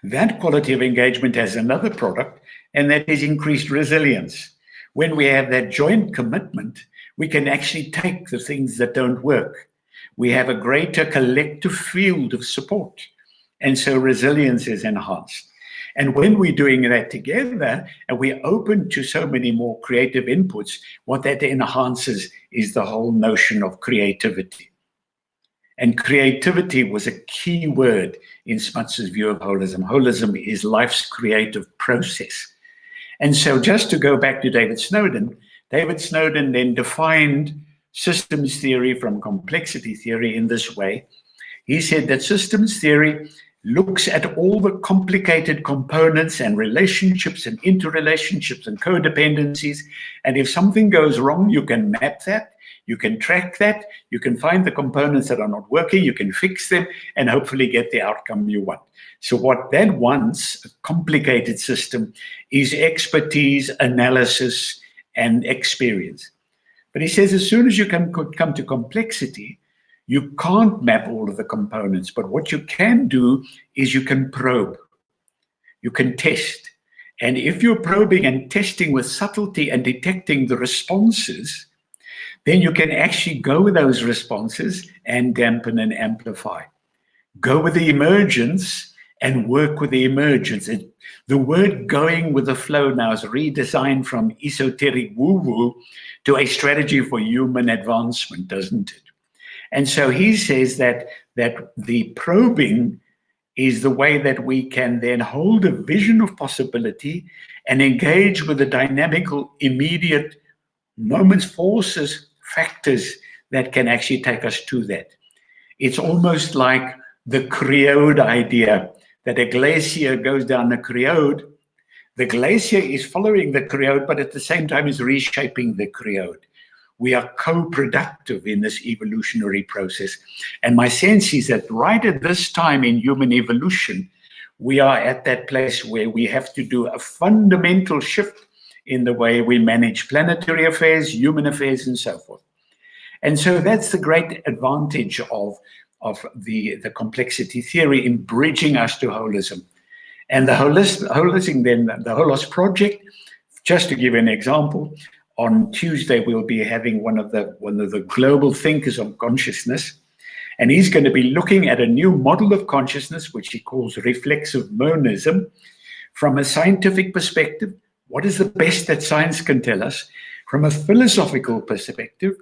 That quality of engagement has another product, and that is increased resilience. When we have that joint commitment, we can actually take the things that don't work. We have a greater collective field of support, and so resilience is enhanced. And when we're doing that together and we're open to so many more creative inputs, what that enhances is the whole notion of creativity. And creativity was a key word in Smuts's view of holism. Holism is life's creative process. And so just to go back to David Snowden then defined systems theory from complexity theory in this way. He said that systems theory looks at all the complicated components and relationships and interrelationships and codependencies. And if something goes wrong, you can map that, you can track that, you can find the components that are not working, you can fix them, and hopefully get the outcome you want. So what that wants, a complicated system, is expertise, analysis, and experience. But he says as soon as you can come to complexity, you can't map all of the components, but what you can do is you can probe, you can test. And if you're probing and testing with subtlety and detecting the responses, then you can actually go with those responses and dampen and amplify. Go with the emergence and work with the emergence. The word going with the flow now is redesigned from esoteric woo-woo to a strategy for human advancement, doesn't it? And so he says that the probing is the way that we can then hold a vision of possibility and engage with the dynamical, immediate moments, forces, factors that can actually take us to that. It's almost like the creode idea, that a glacier goes down a creode. The glacier is following the creode, but at the same time is reshaping the creode. We are co-productive in this evolutionary process. And my sense is that right at this time in human evolution, we are at that place where we have to do a fundamental shift in the way we manage planetary affairs, human affairs, and so forth. And so that's the great advantage of the complexity theory in bridging us to holism. And the Holos project, just to give an example, on Tuesday we'll be having one of the global thinkers on consciousness, and he's going to be looking at a new model of consciousness, which he calls reflexive monism, from a scientific perspective. What is the best that science can tell us? From a philosophical perspective,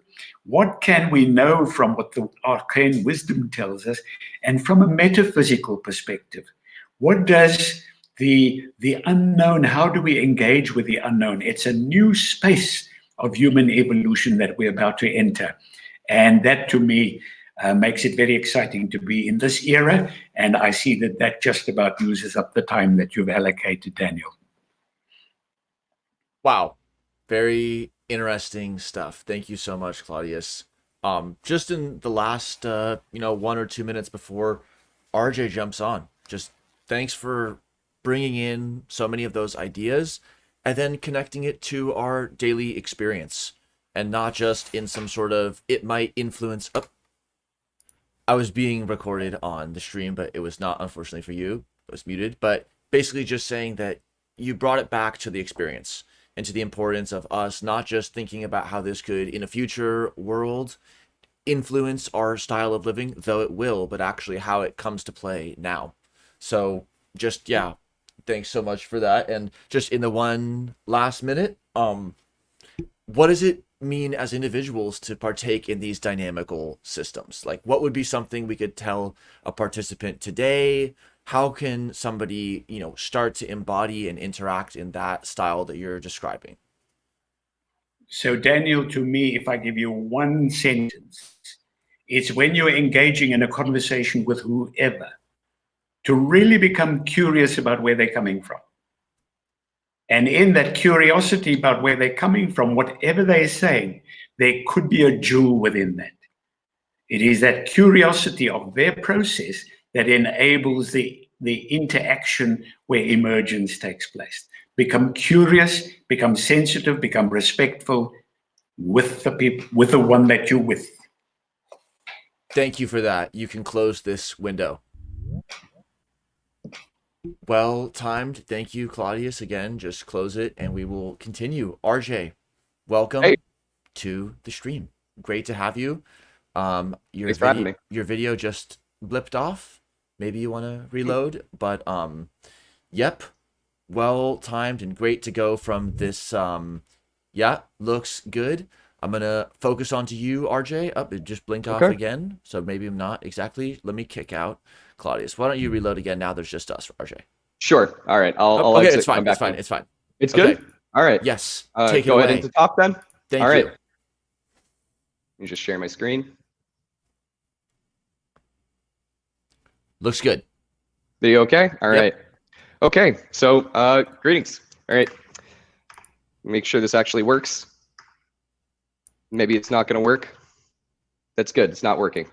what can we know from what the arcane wisdom tells us? And from a metaphysical perspective, what does the unknown, how do we engage with the unknown? It's a new space of human evolution that we're about to enter. And that, to me, makes it very exciting to be in this era. And I see that just about uses up the time that you've allocated, Daniel. Wow. Very interesting stuff. Thank you so much, Claudius. Just in the last, 1 or 2 minutes before RJ jumps on, just thanks for bringing in so many of those ideas and then connecting it to our daily experience and not just in some sort of, it might influence. I was being recorded on the stream, but it was not, unfortunately for you. It was muted, but basically just saying that you brought it back to the experience and to the importance of us not just thinking about how this could, in a future world, influence our style of living, though it will, but actually how it comes to play now. So just, yeah, thanks so much for that. And just in the one last minute, what does it mean as individuals to partake in these dynamical systems? Like, what would be something we could tell a participant today? How can somebody, start to embody and interact in that style that you're describing? So, Daniel, to me, if I give you one sentence, it's when you're engaging in a conversation with whoever, to really become curious about where they're coming from. And in that curiosity about where they're coming from, whatever they're saying, there could be a jewel within that. It is that curiosity of their process that enables the interaction where emergence takes place. Become curious, become sensitive, become respectful with the people, with the one that you're with. Thank you for that. You can close this window. Well timed. Thank you, Claudius. Again, just close it and we will continue. RJ, welcome to the stream. Great to have you. Thanks for having me. Your video just blipped off. Maybe you want to reload, but yep. Well timed and great to go from this. Yeah, looks good. I'm gonna focus onto you, RJ. It just blinked off again, so maybe I'm not exactly. Let me kick out Claudius. Why don't you reload again? Now there's just us, RJ. Sure. All right. I'll okay, exit, it's fine. It's fine. It's fine. It's good. Okay. All right. Yes. Take it go away. ahead into top then. Thank All right. you. Let me just share my screen. Looks good. Video okay? All right. Yep. Okay. So greetings. All right. Make sure this actually works. Maybe it's not going to work. That's good. It's not working.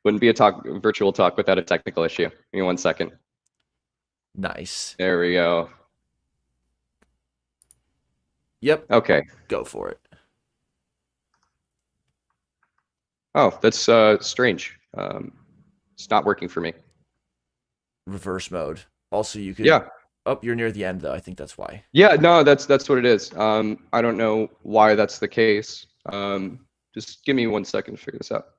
Wouldn't be a virtual talk without a technical issue. Give me 1 second. Nice. There we go. Yep. Okay. Go for it. Oh, that's strange. It's not working for me. Reverse mode. Also, you could. Yeah. Oh, you're near the end though. I think that's why. Yeah. No, that's what it is. I don't know why that's the case. Just give me 1 second to figure this out.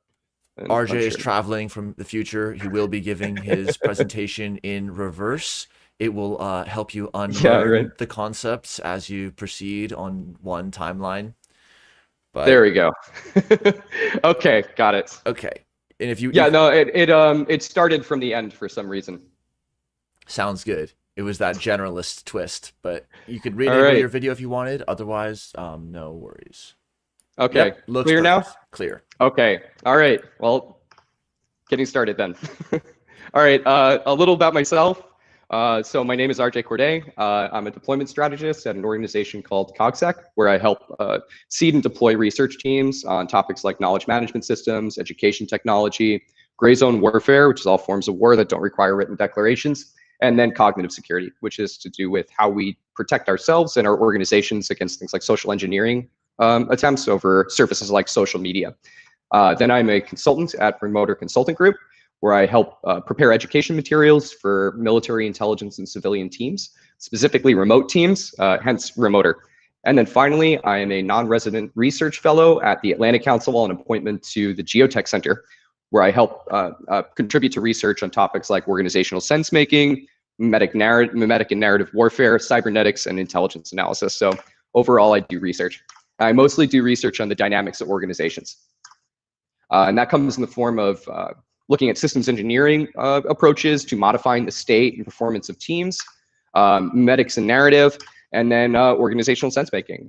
And RJ is traveling from the future. He will be giving his presentation in reverse. It will help you unlearn the concepts as you proceed on one timeline. But there we go. Okay, got it. Okay. And if you it started from the end for some reason. Sounds good. It was that generalist twist, but you could rename your video if you wanted. Otherwise, no worries. Okay. Yep, looks clear perfect. now? Clear. Okay. All right. Well, getting started then. All right. A little about myself. So my name is RJ Corday. I'm a deployment strategist at an organization called CogSec, where I help seed and deploy research teams on topics like knowledge management systems, education technology, gray zone warfare, which is all forms of war that don't require written declarations, and then cognitive security, which is to do with how we protect ourselves and our organizations against things like social engineering attempts over services like social media. Then I'm a consultant at Remoter Consulting Group, where I help prepare education materials for military intelligence and civilian teams, specifically remote teams, hence remoter. And then finally, I am a non-resident research fellow at the Atlantic Council on appointment to the Geotech Center, where I help contribute to research on topics like organizational sense-making, mimetic and narrative warfare, cybernetics, and intelligence analysis. So overall, I do research. I mostly do research on the dynamics of organizations. And that comes in the form of looking at systems engineering approaches to modifying the state and performance of teams, mimetics and narrative, and then organizational sense-making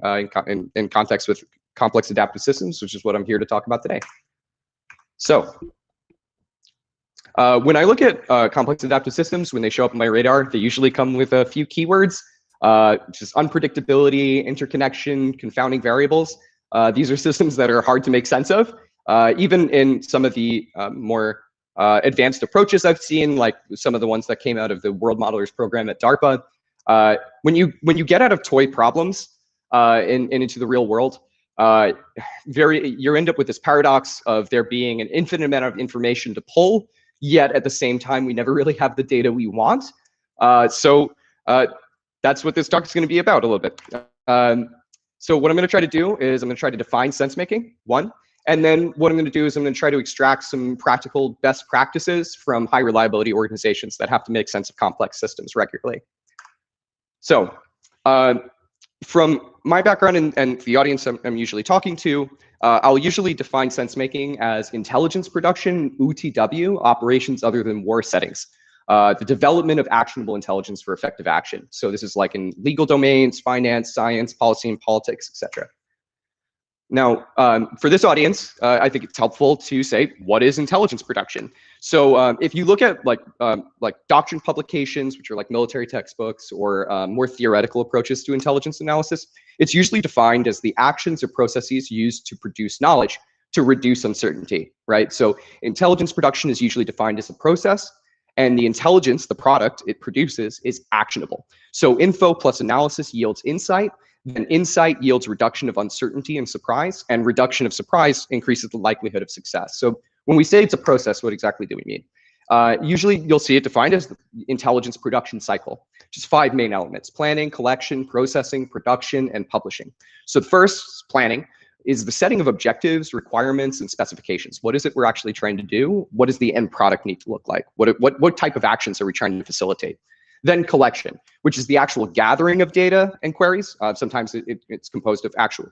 in context with complex adaptive systems, which is what I'm here to talk about today. So when I look at complex adaptive systems, when they show up on my radar, they usually come with a few keywords, just unpredictability, interconnection, confounding variables. These are systems that are hard to make sense of. Even in some of the more advanced approaches I've seen, like some of the ones that came out of the World Modelers program at DARPA, when you get out of toy problems and into the real world, you end up with this paradox of there being an infinite amount of information to pull, yet at the same time we never really have the data we want. So that's what this talk is going to be about a little bit. So what I'm going to try to do is I'm going to try to define sense making, one. And then what I'm going to do is I'm going to try to extract some practical best practices from high reliability organizations that have to make sense of complex systems regularly. So from my background and the audience I'm usually talking to, I'll usually define sense making as intelligence production, UTW, operations other than war settings. The development of actionable intelligence for effective action. So this is like in legal domains, finance, science, policy and politics, etc. Now, for this audience, I think it's helpful to say, what is intelligence production? So if you look at like doctrine publications, which are like military textbooks, or more theoretical approaches to intelligence analysis, it's usually defined as the actions or processes used to produce knowledge to reduce uncertainty, right? So intelligence production is usually defined as a process, and the intelligence, the product it produces, is actionable. So info plus analysis yields insight, then insight yields reduction of uncertainty and surprise, and reduction of surprise increases the likelihood of success. So when we say it's a process, what exactly do we mean? Usually you'll see it defined as the intelligence production cycle, which is 5 main elements: planning, collection, processing, production, and publishing. So the first, planning, is the setting of objectives, requirements, and specifications. What is it we're actually trying to do? What does the end product need to look like? What type of actions are we trying to facilitate? Then collection, which is the actual gathering of data and queries. Sometimes it's composed of actual,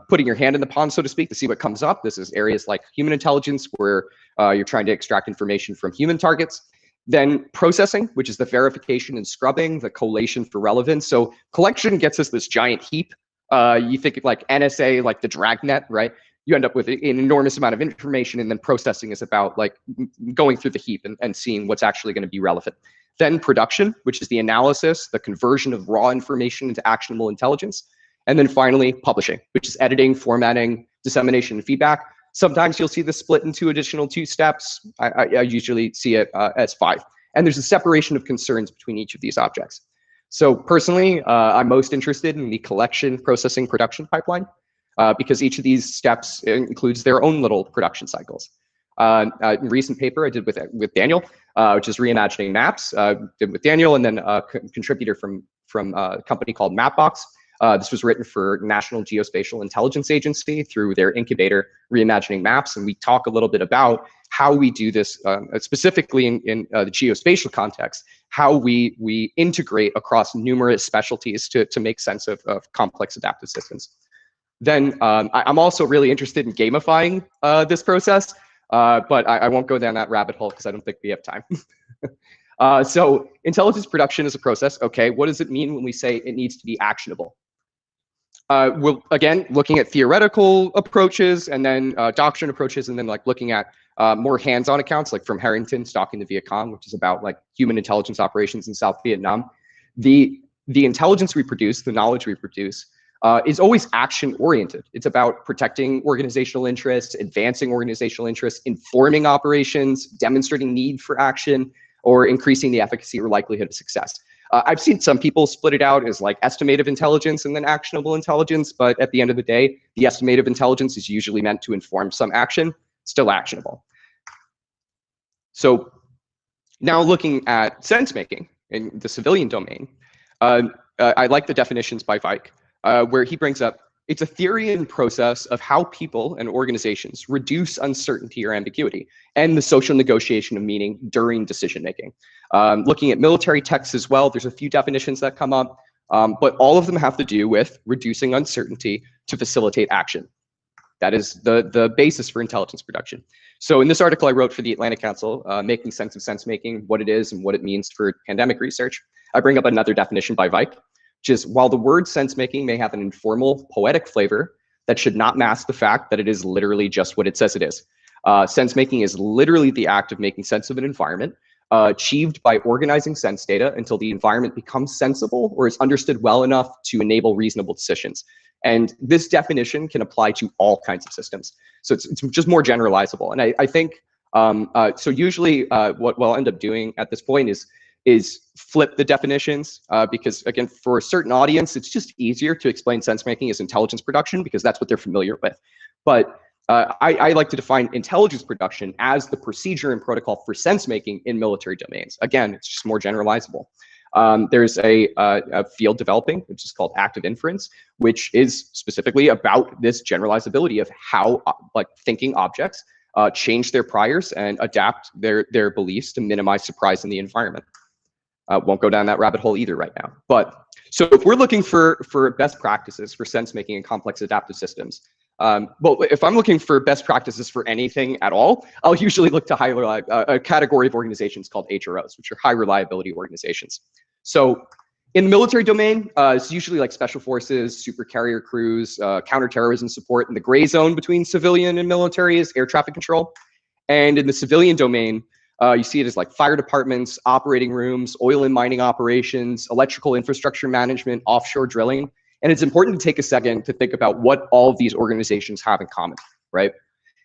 putting your hand in the pond, so to speak, to see what comes up. This is areas like human intelligence, where you're trying to extract information from human targets. Then processing, which is the verification and scrubbing, the collation for relevance. So collection gets us this giant heap. You think of like NSA, like the dragnet, right? You end up with an enormous amount of information, and then processing is about like going through the heap and seeing what's actually going to be relevant. Then production, which is the analysis, the conversion of raw information into actionable intelligence. And then finally, publishing, which is editing, formatting, dissemination, and feedback. Sometimes you'll see this split into additional 2 steps. I usually see it as 5. And there's a separation of concerns between each of these objects. So personally, I'm most interested in the collection, processing, production pipeline, because each of these steps includes their own little production cycles. A recent paper I did with Daniel, which is reimagining maps, did with Daniel, and then a contributor from a company called Mapbox. This was written for National Geospatial Intelligence Agency through their incubator, Reimagining Maps, and we talk a little bit about how we do this, specifically in the geospatial context, how we integrate across numerous specialties to make sense of complex adaptive systems. Then I'm also really interested in gamifying this process. But I won't go down that rabbit hole because I don't think we have time. So intelligence production is a process. Okay, what does it mean when we say it needs to be actionable? We'll, again, looking at theoretical approaches, and then doctrine approaches, and then like looking at more hands-on accounts, like from Harrington, Stalking the Viet Cong, which is about like human intelligence operations in South Vietnam. The intelligence we produce, the knowledge we produce, is always action-oriented. It's about protecting organizational interests, advancing organizational interests, informing operations, demonstrating need for action, or increasing the efficacy or likelihood of success. I've seen some people split it out as like estimative intelligence and then actionable intelligence, but at the end of the day, the estimative intelligence is usually meant to inform some action, still actionable. So now looking at sense making in the civilian domain, I like the definitions by Vike, where he brings up, it's a theory and process of how people and organizations reduce uncertainty or ambiguity and the social negotiation of meaning during decision making. Looking at military texts as well, there's a few definitions that come up, but all of them have to do with reducing uncertainty to facilitate action. That is the basis for intelligence production. So in this article I wrote for the Atlantic Council, Making Sense of Sense Making, what it is and what it means for pandemic research, I bring up another definition by Vike, which is, while the word sense making may have an informal, poetic flavor, that should not mask the fact that it is literally just what it says it is. Sense making is literally the act of making sense of an environment, achieved by organizing sense data until the environment becomes sensible or is understood well enough to enable reasonable decisions. And this definition can apply to all kinds of systems. So it's just more generalizable. And I think, so usually what we'll end up doing at this point is flip the definitions, because again, for a certain audience, it's just easier to explain sense making as intelligence production because that's what they're familiar with. But I like to define intelligence production as the procedure and protocol for sense making in military domains. Again, it's just more generalizable. There's a field developing, which is called active inference, which is specifically about this generalizability of how thinking objects change their priors and adapt their beliefs to minimize surprise in the environment. Won't go down that rabbit hole either right now. But so if we're looking for best practices for sense making in complex adaptive systems, well, if I'm looking for best practices for anything at all, I'll usually look to a category of organizations called HROs, which are high reliability organizations. So in the military domain, it's usually like special forces, super carrier crews, counterterrorism support, and the gray zone between civilian and military is air traffic control. And in the civilian domain, you see it as like fire departments, operating rooms, oil and mining operations, electrical infrastructure management, offshore drilling. And it's important to take a second to think about what all of these organizations have in common, right?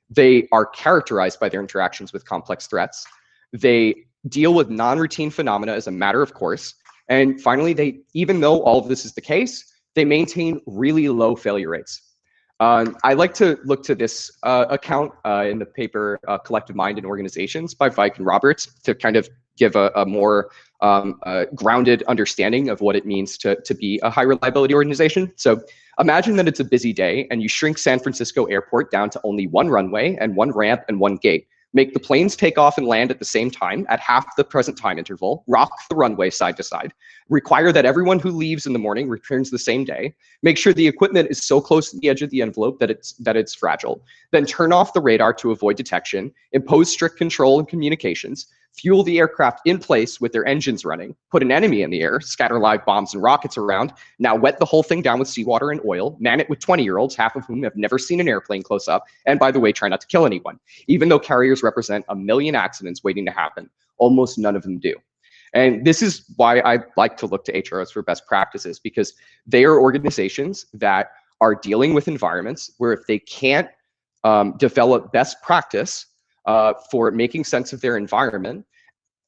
They are characterized by their interactions with complex threats. They deal with non-routine phenomena as a matter of course. And finally, even though all of this is the case, they maintain really low failure rates. I like to look to this account in the paper Collective Mind in Organizations by Vike and Roberts to kind of give a more grounded understanding of what it means to be a high reliability organization. So imagine that it's a busy day and you shrink San Francisco Airport down to only one runway and one ramp and one gate. Make the planes take off and land at the same time at half the present time interval, rock the runway side to side, require that everyone who leaves in the morning returns the same day, make sure the equipment is so close to the edge of the envelope that it's fragile, then turn off the radar to avoid detection, impose strict control and communications, fuel the aircraft in place with their engines running, put an enemy in the air, scatter live bombs and rockets around, now wet the whole thing down with seawater and oil, man it with 20-year-olds, half of whom have never seen an airplane close up, and by the way, try not to kill anyone. Even though carriers represent 1 million accidents waiting to happen, almost none of them do. And this is why I like to look to HROs for best practices, because they are organizations that are dealing with environments where if they can't develop best practice for making sense of their environment,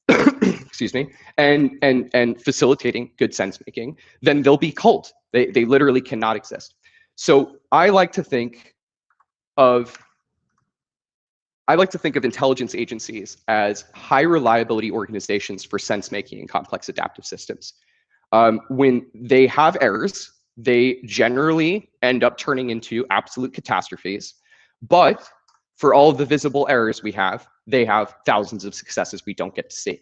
excuse me, and facilitating good sense making, then they'll be culled. They literally cannot exist. So I like to think of intelligence agencies as high reliability organizations for sense making in complex adaptive systems. When they have errors, they generally end up turning into absolute catastrophes. But for all of the visible errors we have, they have thousands of successes we don't get to see.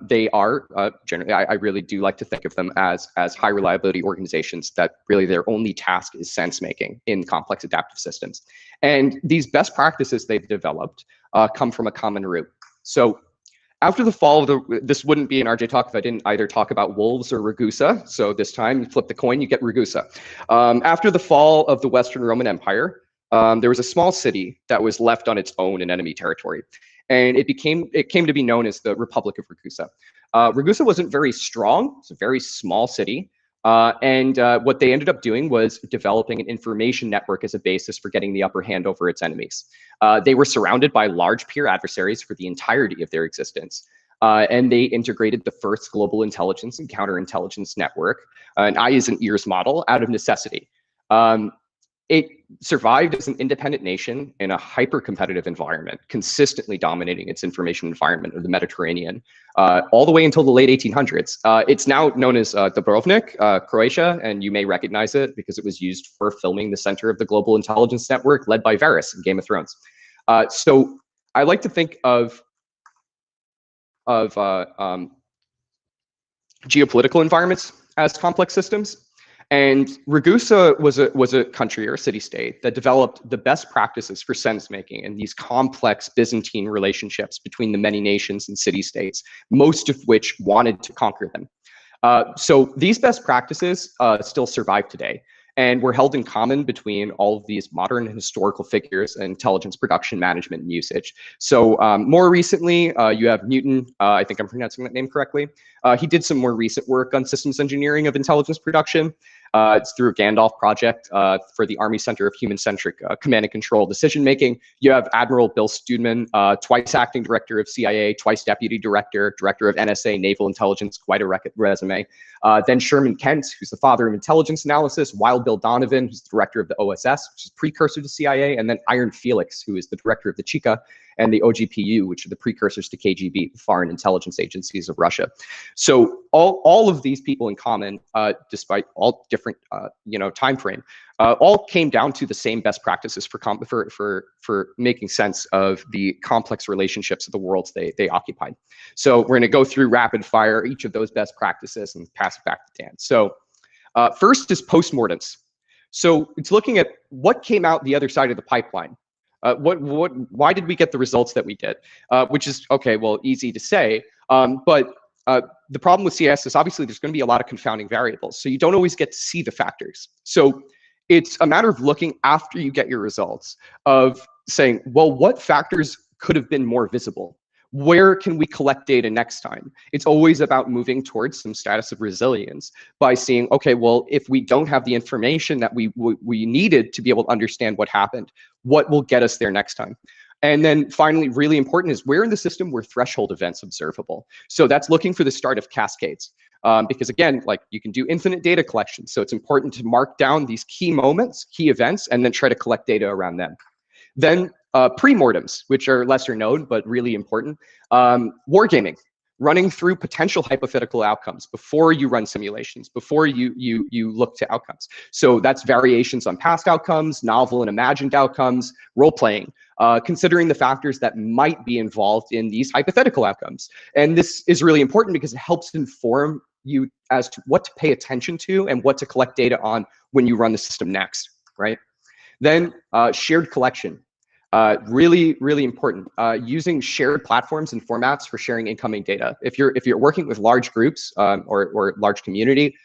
They are generally, I really do like to think of them as high reliability organizations that really their only task is sense making in complex adaptive systems. And these best practices they've developed come from a common root. So after the fall of this wouldn't be an RJ talk if I didn't either talk about wolves or Ragusa. So this time you flip the coin, you get Ragusa. After the fall of the Western Roman Empire, there was a small city that was left on its own in enemy territory. And it came to be known as the Republic of Ragusa. Ragusa wasn't very strong. It's a very small city. And what they ended up doing was developing an information network as a basis for getting the upper hand over its enemies. They were surrounded by large peer adversaries for the entirety of their existence. And they integrated the first global intelligence and counterintelligence network, an eyes and ears model, out of necessity. it survived as an independent nation in a hyper-competitive environment, consistently dominating its information environment of the Mediterranean, all the way until the late 1800s. It's now known as Dubrovnik, Croatia, and you may recognize it because it was used for filming the center of the global intelligence network led by Varys in Game of Thrones. So I like to think of geopolitical environments as complex systems. And Ragusa was a country or a city-state that developed the best practices for sense-making and these complex Byzantine relationships between the many nations and city-states, most of which wanted to conquer them. So these best practices still survive today, and were held in common between all of these modern and historical figures in intelligence production, management, and usage. So more recently, you have Newton, I think I'm pronouncing that name correctly. He did some more recent work on systems engineering of intelligence production. It's through a Gandalf project for the Army Center of Human-Centric Command and Control Decision-Making. You have Admiral Bill Studman, twice acting director of CIA, twice deputy director, director of NSA, Naval Intelligence, quite a resume. Then Sherman Kent, who's the father of intelligence analysis, Wild Bill Donovan, who's the director of the OSS, which is precursor to CIA, and then Iron Felix, who is the director of the Chika and the OGPU, which are the precursors to KGB, the foreign intelligence agencies of Russia. So all of these people in common, despite all different time frame, all came down to the same best practices for making sense of the complex relationships of the worlds they occupied. So we're going to go through rapid fire each of those best practices and pass it back to Dan. So first is postmortems. So it's looking at what came out the other side of the pipeline. Why did we get the results that we did? Which is, okay, well, easy to say, but the problem with CS is obviously there's going to be a lot of confounding variables, so you don't always get to see the factors. So it's a matter of looking after you get your results of saying, well, what factors could have been more visible? Where can we collect data next time? It's always about moving towards some status of resilience by seeing, okay, well, if we don't have the information that we needed to be able to understand what happened, what will get us there next time? And then finally, really important is where in the system were threshold events observable? So that's looking for the start of cascades. Because again, like you can do infinite data collection. So it's important to mark down these key moments, key events, and then try to collect data around them. Then pre-mortems, which are lesser known, but really important. Wargaming, running through potential hypothetical outcomes before you run simulations, before you look to outcomes. So that's variations on past outcomes, novel and imagined outcomes, role-playing, considering the factors that might be involved in these hypothetical outcomes. And this is really important because it helps inform you as to what to pay attention to and what to collect data on when you run the system next, right? Then shared collection. Really, really important. Using shared platforms and formats for sharing incoming data. If you're working with large groups or large community,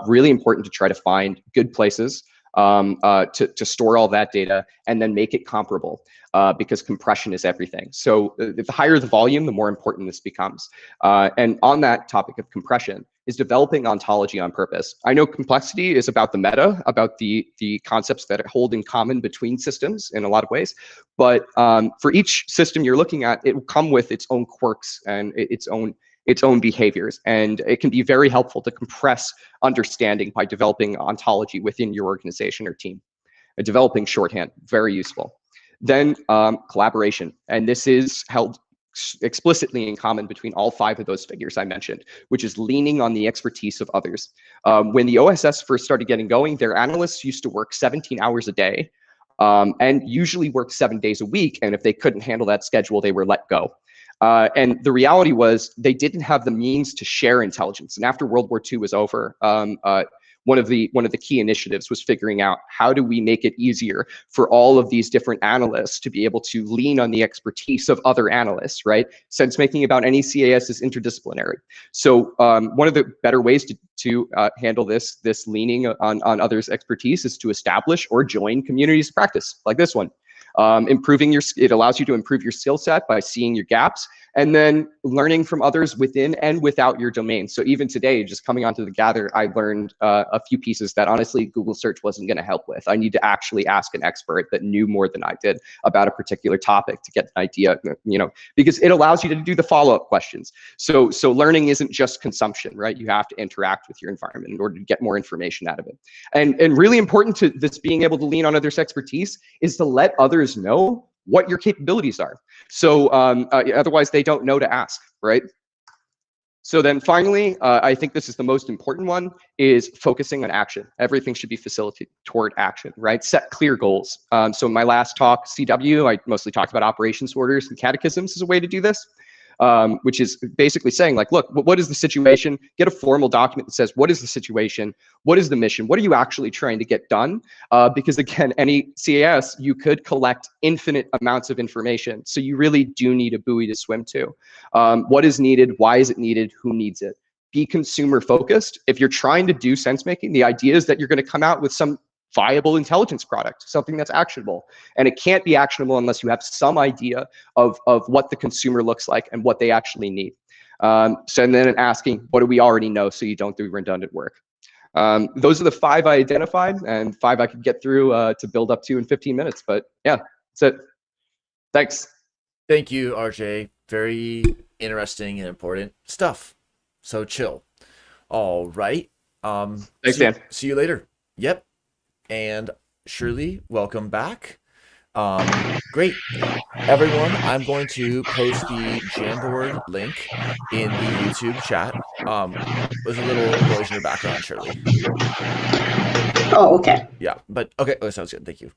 really important to try to find good places to store all that data and then make it comparable because compression is everything. So the higher the volume, the more important this becomes. And on that topic of compression is developing ontology on purpose. I know complexity is about the meta, about the concepts that hold in common between systems in a lot of ways. But for each system you're looking at, it will come with its own quirks and its own behaviors. And it can be very helpful to compress understanding by developing ontology within your organization or team. Developing shorthand, very useful. Then collaboration. And this is held explicitly in common between all 5 of those figures I mentioned, which is leaning on the expertise of others. When the OSS first started getting going, their analysts used to work 17 hours a day and usually work 7 days a week. And if they couldn't handle that schedule, they were let go. And the reality was they didn't have the means to share intelligence. And after World War II was over, one of the key initiatives was figuring out how do we make it easier for all of these different analysts to be able to lean on the expertise of other analysts, right? Sense making about any CAS is interdisciplinary. So one of the better ways to handle this leaning on others' expertise is to establish or join communities of practice like this one. It allows you to improve your skill set by seeing your gaps And then learning from others within and without your domain. So even today, just coming onto the Gather, I learned a few pieces that honestly Google search wasn't going to help with. I need to actually ask an expert that knew more than I did about a particular topic to get an idea, because it allows you to do the follow-up questions. So learning isn't just consumption, right? You have to interact with your environment in order to get more information out of it. And really important to this being able to lean on others' expertise is to let others know what your capabilities are. So otherwise they don't know to ask, right? So then finally, I think this is the most important one, is focusing on action. Everything should be facilitated toward action, right? Set clear goals. So in my last talk, CW, I mostly talked about operations orders and catechisms as a way to do this. Which is basically saying, like, look, what is the situation? Get a formal document that says, what is the situation? What is the mission? What are you actually trying to get done? Because again, any CAS, you could collect infinite amounts of information. So you really do need a buoy to swim to. What is needed? Why is it needed? Who needs it? Be consumer focused. If you're trying to do sense making, the idea is that you're going to come out with some viable intelligence product, something that's actionable. And it can't be actionable unless you have some idea of what the consumer looks like and what they actually need. So and then asking, what do we already know, so you don't do redundant work? Those are the 5 I identified, and 5 I could get through to build up to in 15 minutes. But yeah, that's it. Thanks. Thank you, RJ. Very interesting and important stuff. So chill. All right. Thanks, Dan. See you later. Yep. And Shirley, welcome back. Great. Everyone, I'm going to post the Jamboard link in the YouTube chat. There's a little noise in your background, Shirley. Oh, okay. Yeah, but okay. Oh, sounds good. Thank you.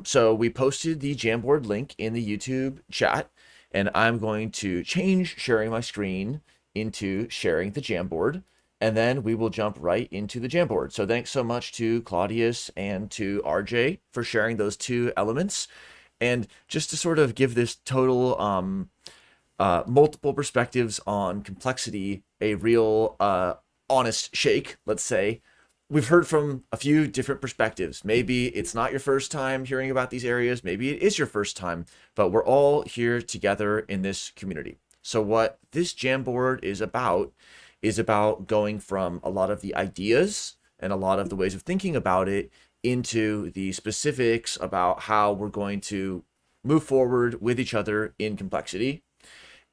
So we posted the Jamboard link in the YouTube chat, and I'm going to change sharing my screen into sharing the Jamboard. And then we will jump right into the Jamboard. So thanks so much to Claudius and to RJ for sharing those 2 elements. And just to sort of give this total multiple perspectives on complexity a real honest shake, let's say, we've heard from a few different perspectives. Maybe it's not your first time hearing about these areas. Maybe it is your first time, but we're all here together in this community. So what this Jamboard is about going from a lot of the ideas and a lot of the ways of thinking about it into the specifics about how we're going to move forward with each other in complexity.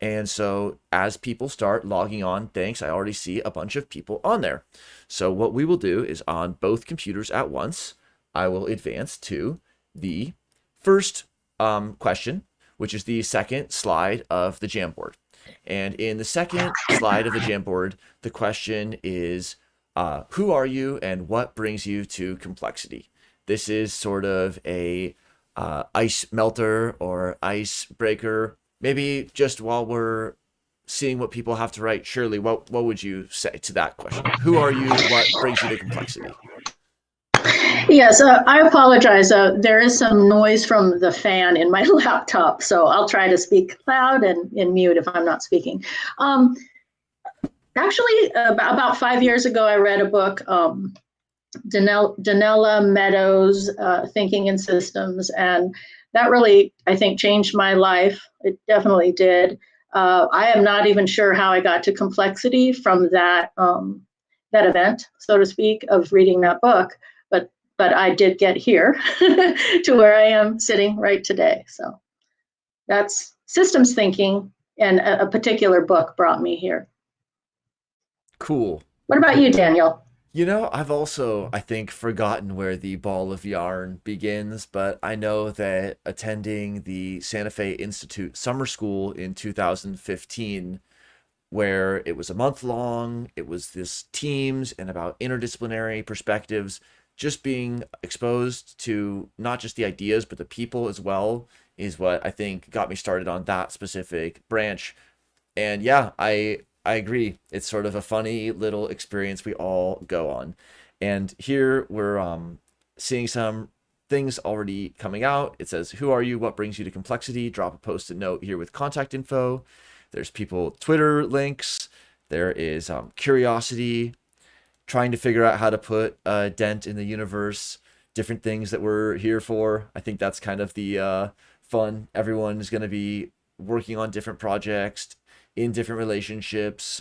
And so as people start logging on, thanks, I already see a bunch of people on there. So what we will do is on both computers at once, I will advance to the first question, which is the second slide of the Jamboard. And in the second slide of the Jamboard, the question is, who are you and what brings you to complexity? This is sort of a ice melter or icebreaker. Maybe just while we're seeing what people have to write, Shirley, what would you say to that question? Who are you? What brings you to complexity? Yes, I apologize. There is some noise from the fan in my laptop, so I'll try to speak loud and mute if I'm not speaking. Actually, about 5 years ago, I read a book, Donella Meadows, Thinking in Systems, and that really, I think, changed my life. It definitely did. I am not even sure how I got to complexity from that event, so to speak, of reading that book, but I did get here to where I am sitting right today. So that's systems thinking, and a particular book brought me here. Cool. What about you, Daniel? I've also, I think, forgotten where the ball of yarn begins, but I know that attending the Santa Fe Institute summer school in 2015, where it was a month long, it was this teams and about interdisciplinary perspectives, just being exposed to not just the ideas, but the people as well, is what I think got me started on that specific branch. And yeah, I agree. It's sort of a funny little experience we all go on. And here we're seeing some things already coming out. It says, who are you? What brings you to complexity? Drop a post-it note here with contact info. There's people Twitter links. There is curiosity, trying to figure out how to put a dent in the universe, different things that we're here for. I think that's kind of the fun. Everyone is going to be working on different projects, in different relationships,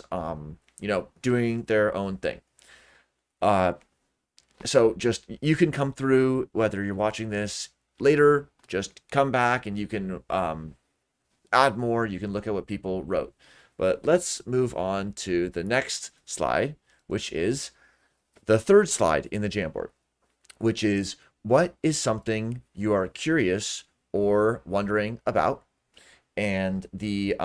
doing their own thing. So just, you can come through, whether you're watching this later, just come back and you can add more. You can look at what people wrote. But let's move on to the next slide, which is the third slide in the Jamboard, which is, what is something you are curious or wondering about? And the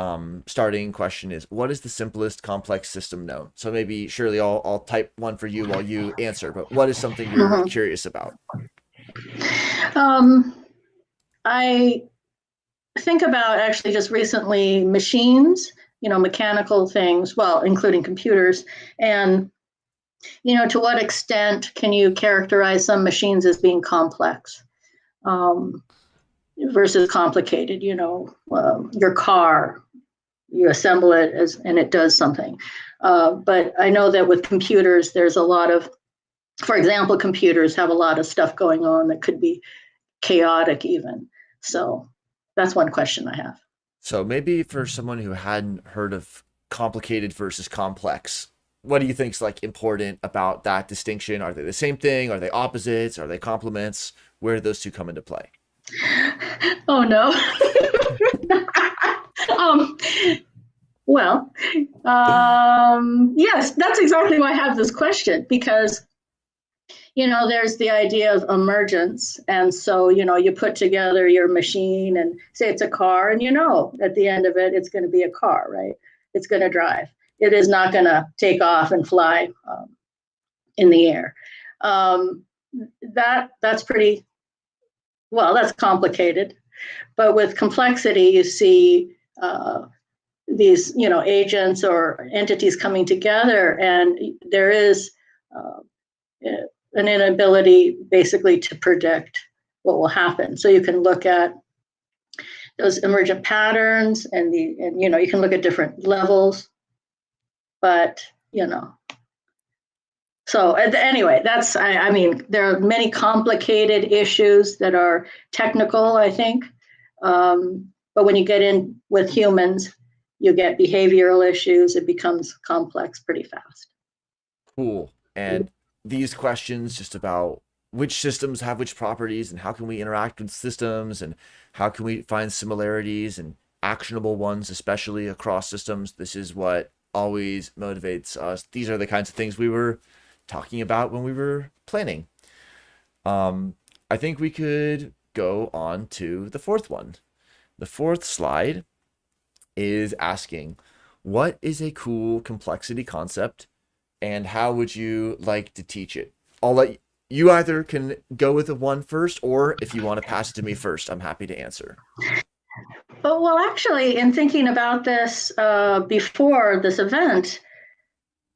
starting question is, what is the simplest complex system known? So maybe, Shirley, I'll type one for you while you answer, but what is something you're curious about? I think about, actually just recently, machines, mechanical things, well, including computers, and to what extent can you characterize some machines as being complex versus complicated? Your car, you assemble it and it does something. But I know that with computers, there's a lot of, for example, computers have a lot of stuff going on that could be chaotic even. So that's one question I have. So maybe for someone who hadn't heard of complicated versus complex, what do you think is like important about that distinction? Are they the same thing? Are they opposites? Are they complements? Where do those two come into play? Oh no. Yes, that's exactly why I have this question, because there's the idea of emergence. And so, you put together your machine and say it's a car, and at the end of it, it's going to be a car, right? It's going to drive. It is not going to take off and fly in the air. That's pretty, well, that's complicated. But with complexity, you see these, agents or entities coming together, and there is an inability basically to predict what will happen. So you can look at those emergent patterns, and you can look at different levels, but so anyway, that's, I mean, there are many complicated issues that are technical, I think. But when you get in with humans, you get behavioral issues. It becomes complex pretty fast. Cool. And these questions just about which systems have which properties, and how can we interact with systems, and how can we find similarities and actionable ones, especially across systems. This is what always motivates us. These are the kinds of things we were talking about when we were planning. I think we could go on to the fourth one. The fourth slide is asking, what is a cool complexity concept, and how would you like to teach it? I'll let you either can go with the one first, or if you want to pass it to me first, I'm happy to answer. Well, actually, in thinking about this before this event,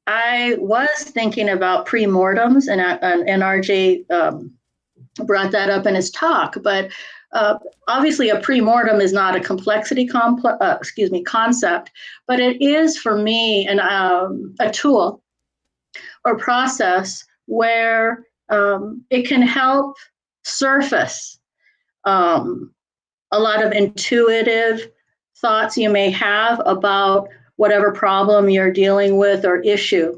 I was thinking about pre-mortems, and RJ brought that up in his talk. But obviously, a pre-mortem is not a complexity concept, but it is for me a tool or process where it can help surface a lot of intuitive thoughts you may have about whatever problem you're dealing with or issue.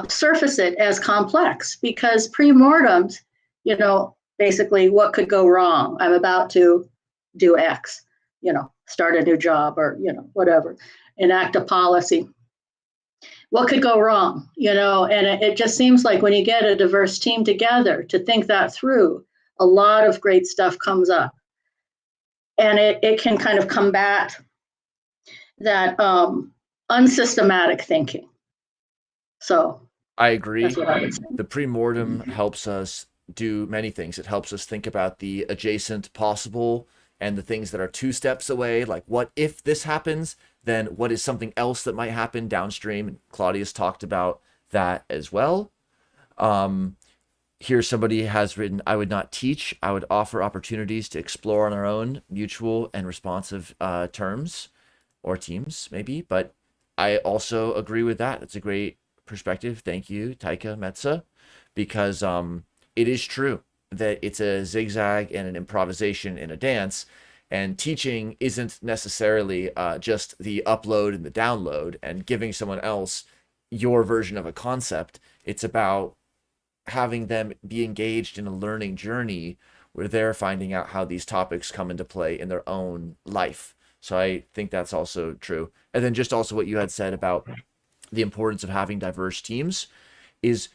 Surface it as complex, because pre-mortems, basically what could go wrong? I'm about to do X, start a new job, or, whatever, enact a policy. What could go wrong? And it just seems like when you get a diverse team together to think that through, a lot of great stuff comes up. And it can kind of combat that unsystematic thinking. So I agree. That's what I would say. The pre-mortem helps us do many things. It helps us think about the adjacent possible and the things that are 2 steps away. Like, what if this happens? Then what is something else that might happen downstream? And Claudia's talked about that as well. Here somebody has written, I would not teach. I would offer opportunities to explore on our own, mutual and responsive terms, or teams maybe. But I also agree with that. It's a great perspective. Thank you, Taika Metza, because it is true that it's a zigzag and an improvisation in a dance. And teaching isn't necessarily just the upload and the download and giving someone else your version of a concept. It's about having them be engaged in a learning journey where they're finding out how these topics come into play in their own life. So I think that's also true. And then just also what you had said about the importance of having diverse teams is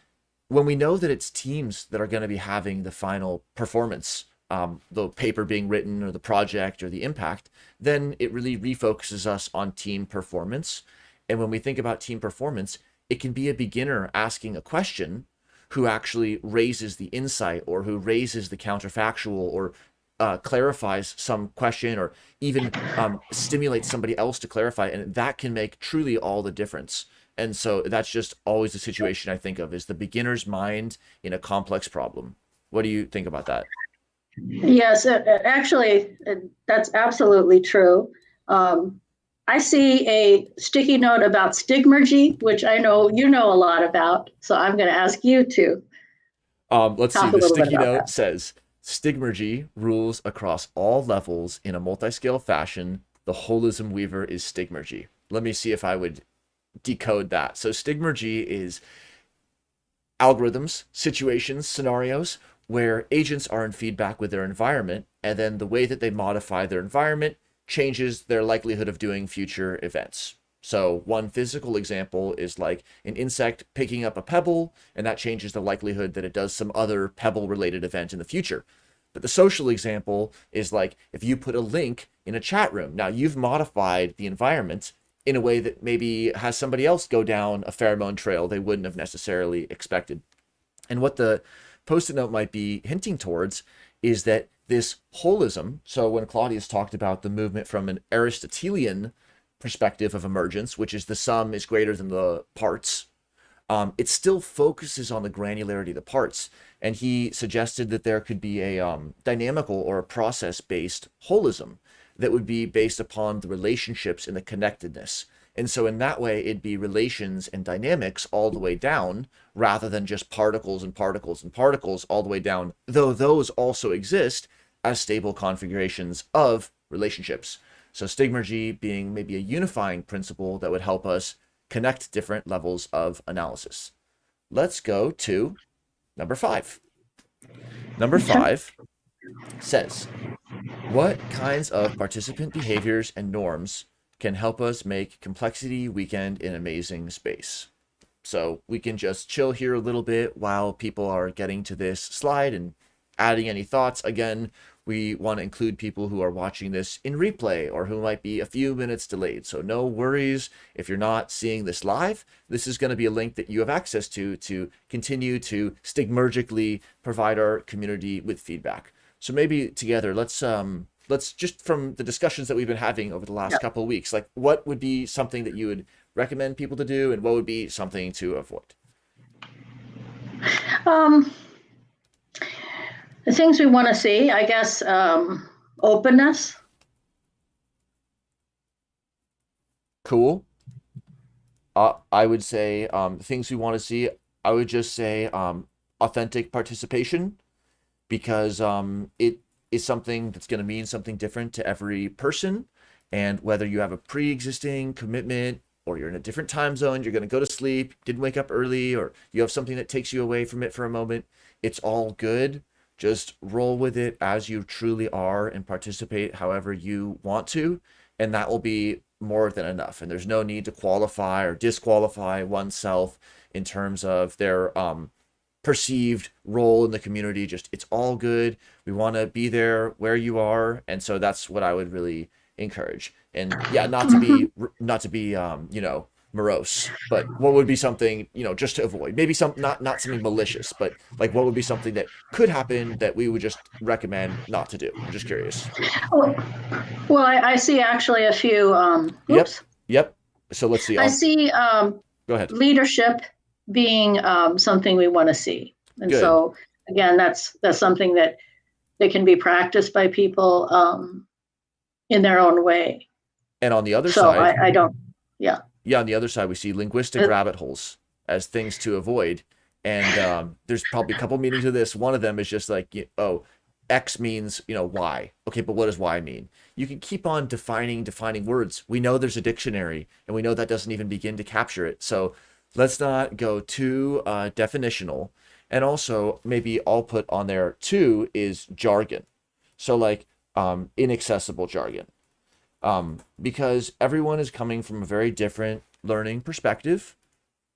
when we know that it's teams that are going to be having the final performance, the paper being written or the project or the impact, then it really refocuses us on team performance. And when we think about team performance, it can be a beginner asking a question who actually raises the insight or who raises the counterfactual or clarifies some question or even stimulates somebody else to clarify. And that can make truly all the difference. And so that's just always the situation I think of, is the beginner's mind in a complex problem. What do you think about that? Yes, actually, that's absolutely true. I see a sticky note about stigmergy, which I know you know a lot about. So I'm going to ask you to Let's see. talk a The little bit sticky about note that. says, stigmergy rules across all levels in a multi-scale fashion. The holism weaver is stigmergy. Let me see if I would decode that. So stigmergy is algorithms, situations, scenarios where agents are in feedback with their environment, and then the way that they modify their environment changes their likelihood of doing future events. So one physical example is like an insect picking up a pebble, and that changes the likelihood that it does some other pebble related event in the future. But the social example is like if you put a link in a chat room. Now you've modified the environment in a way that maybe has somebody else go down a pheromone trail they wouldn't have necessarily expected. And what the post-it note might be hinting towards is that this holism, so when Claudius talked about the movement from an Aristotelian perspective of emergence, which is the sum is greater than the parts, it still focuses on the granularity of the parts. And he suggested that there could be a dynamical or a process-based holism that would be based upon the relationships and the connectedness. And so in that way, it'd be relations and dynamics all the way down, rather than just particles and particles and particles all the way down, though those also exist as stable configurations of relationships. So stigmergy being maybe a unifying principle that would help us connect different levels of analysis. Let's go to number 5. Number 5 says, what kinds of participant behaviors and norms can help us make Complexity Weekend an amazing space? So we can just chill here a little bit while people are getting to this slide and adding any thoughts. Again, we want to include people who are watching this in replay or who might be a few minutes delayed. So no worries if you're not seeing this live. This is going to be a link that you have access to continue to stigmergically provide our community with feedback. So maybe together, let's just, from the discussions that we've been having over the last couple of weeks, like what would be something that you would recommend people to do and what would be something to avoid? The things we want to see, I guess, openness. Cool. I would say things we want to see, I would just say authentic participation, because it is something that's going to mean something different to every person. And whether you have a pre-existing commitment or you're in a different time zone, you're going to go to sleep, didn't wake up early, or you have something that takes you away from it for a moment, it's all good. Just roll with it as you truly are and participate however you want to. And that will be more than enough. And there's no need to qualify or disqualify oneself in terms of their perceived role in the community. Just, it's all good. We want to be there where you are. And so that's what I would really encourage. And yeah, not to be morose, but what would be something, just to avoid, maybe not something malicious, but like what would be something that could happen that we would just recommend not to do? I'm just curious. Well, I see actually a few, Yep. So let's see. I see Go ahead. Leadership being something we want to see. And Good. So again, that's something that can be practiced by people in their own way. And on the other so side, on the other side, we see linguistic rabbit holes as things to avoid. And there's probably a couple meanings to this. One of them is just like, X means, Y. Okay, but what does Y mean? You can keep on defining words. We know there's a dictionary, and we know that doesn't even begin to capture it. So let's not go too definitional. And also, maybe I'll put on there too is jargon. So like inaccessible jargon. Because everyone is coming from a very different learning perspective,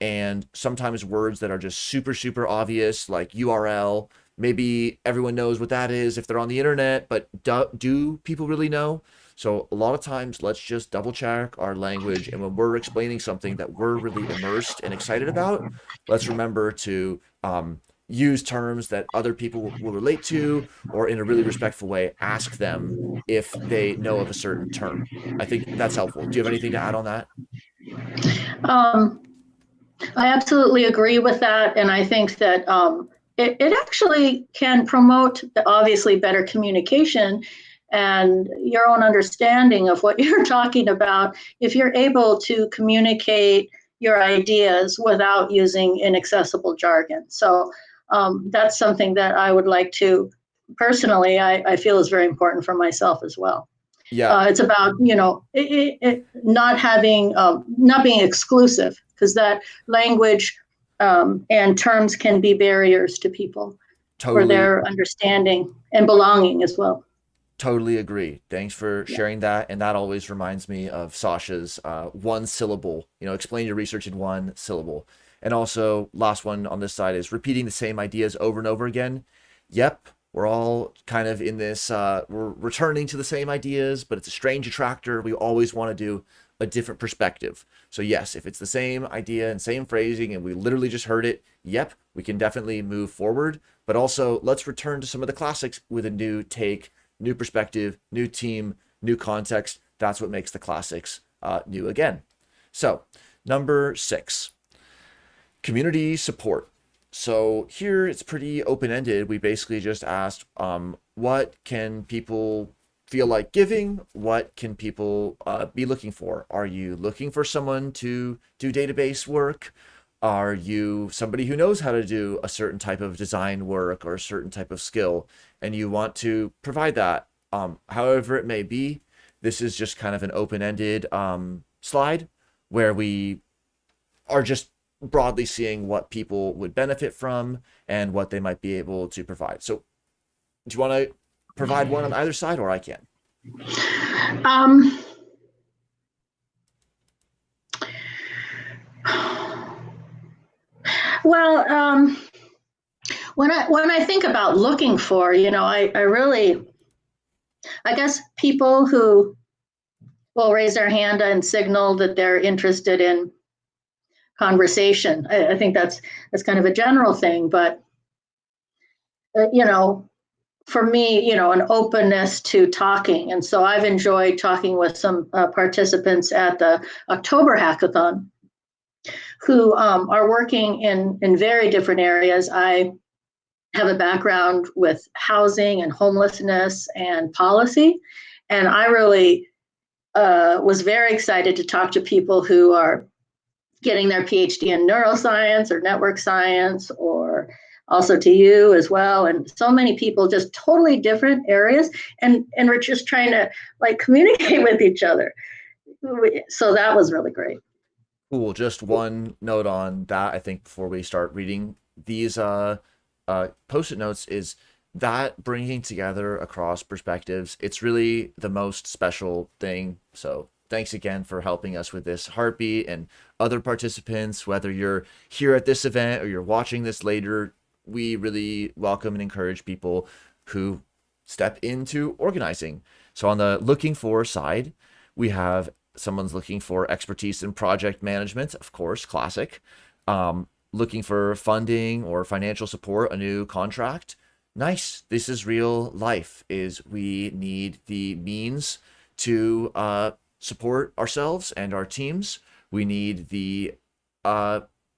and sometimes words that are just super, super obvious, like URL, maybe everyone knows what that is if they're on the internet, but do people really know? So a lot of times, let's just double check our language. And when we're explaining something that we're really immersed and excited about, let's remember to use terms that other people will relate to, or in a really respectful way, ask them if they know of a certain term. I think that's helpful. Do you have anything to add on that? I absolutely agree with that. And I think that it actually can promote, obviously, better communication and your own understanding of what you're talking about if you're able to communicate your ideas without using inaccessible jargon. So that's something that I would like to, personally, I feel is very important for myself as well. Yeah. It's about, not being exclusive, because that language and terms can be barriers to people for their understanding and belonging as well. Totally agree. Thanks for sharing that. And that always reminds me of Sasha's one syllable, explain your research in one syllable. And also, last one on this side is repeating the same ideas over and over again. Yep, we're all kind of in this, we're returning to the same ideas, but it's a strange attractor. We always want to do a different perspective. So yes, if it's the same idea and same phrasing and we literally just heard it, yep, we can definitely move forward. But also, let's return to some of the classics with a new take, new perspective, new team, new context. That's what makes the classics new again. So number 6, community support. So here it's pretty open-ended. We basically just asked, what can people feel like giving? What can people be looking for? Are you looking for someone to do database work? Are you somebody who knows how to do a certain type of design work or a certain type of skill, and you want to provide that? However it may be, this is just kind of an open-ended slide where we are just broadly seeing what people would benefit from and what they might be able to provide. So do you want to provide one on either side, or I can? Well, when I think about looking for, I guess people who will raise their hand and signal that they're interested in conversation. I think that's kind of a general thing, but for me, an openness to talking. And so I've enjoyed talking with some participants at the October Hackathon who are working in very different areas. I have a background with housing and homelessness and policy, and I really was very excited to talk to people who are getting their PhD in neuroscience or network science, or also to you as well. And so many people, just totally different areas. And we're just trying to communicate with each other. So that was really great. Cool. Just one note on that, I think, before we start reading these post-it notes, is that bringing together across perspectives, it's really the most special thing. So thanks again for helping us with this, Heartbeat, and other participants, whether you're here at this event or you're watching this later. We really welcome and encourage people who step into organizing. So on the looking for side, we have someone's looking for expertise in project management, of course, classic. Looking for funding or financial support, a new contract. Nice. This is real life. Is we need the means to support ourselves and our teams. We need the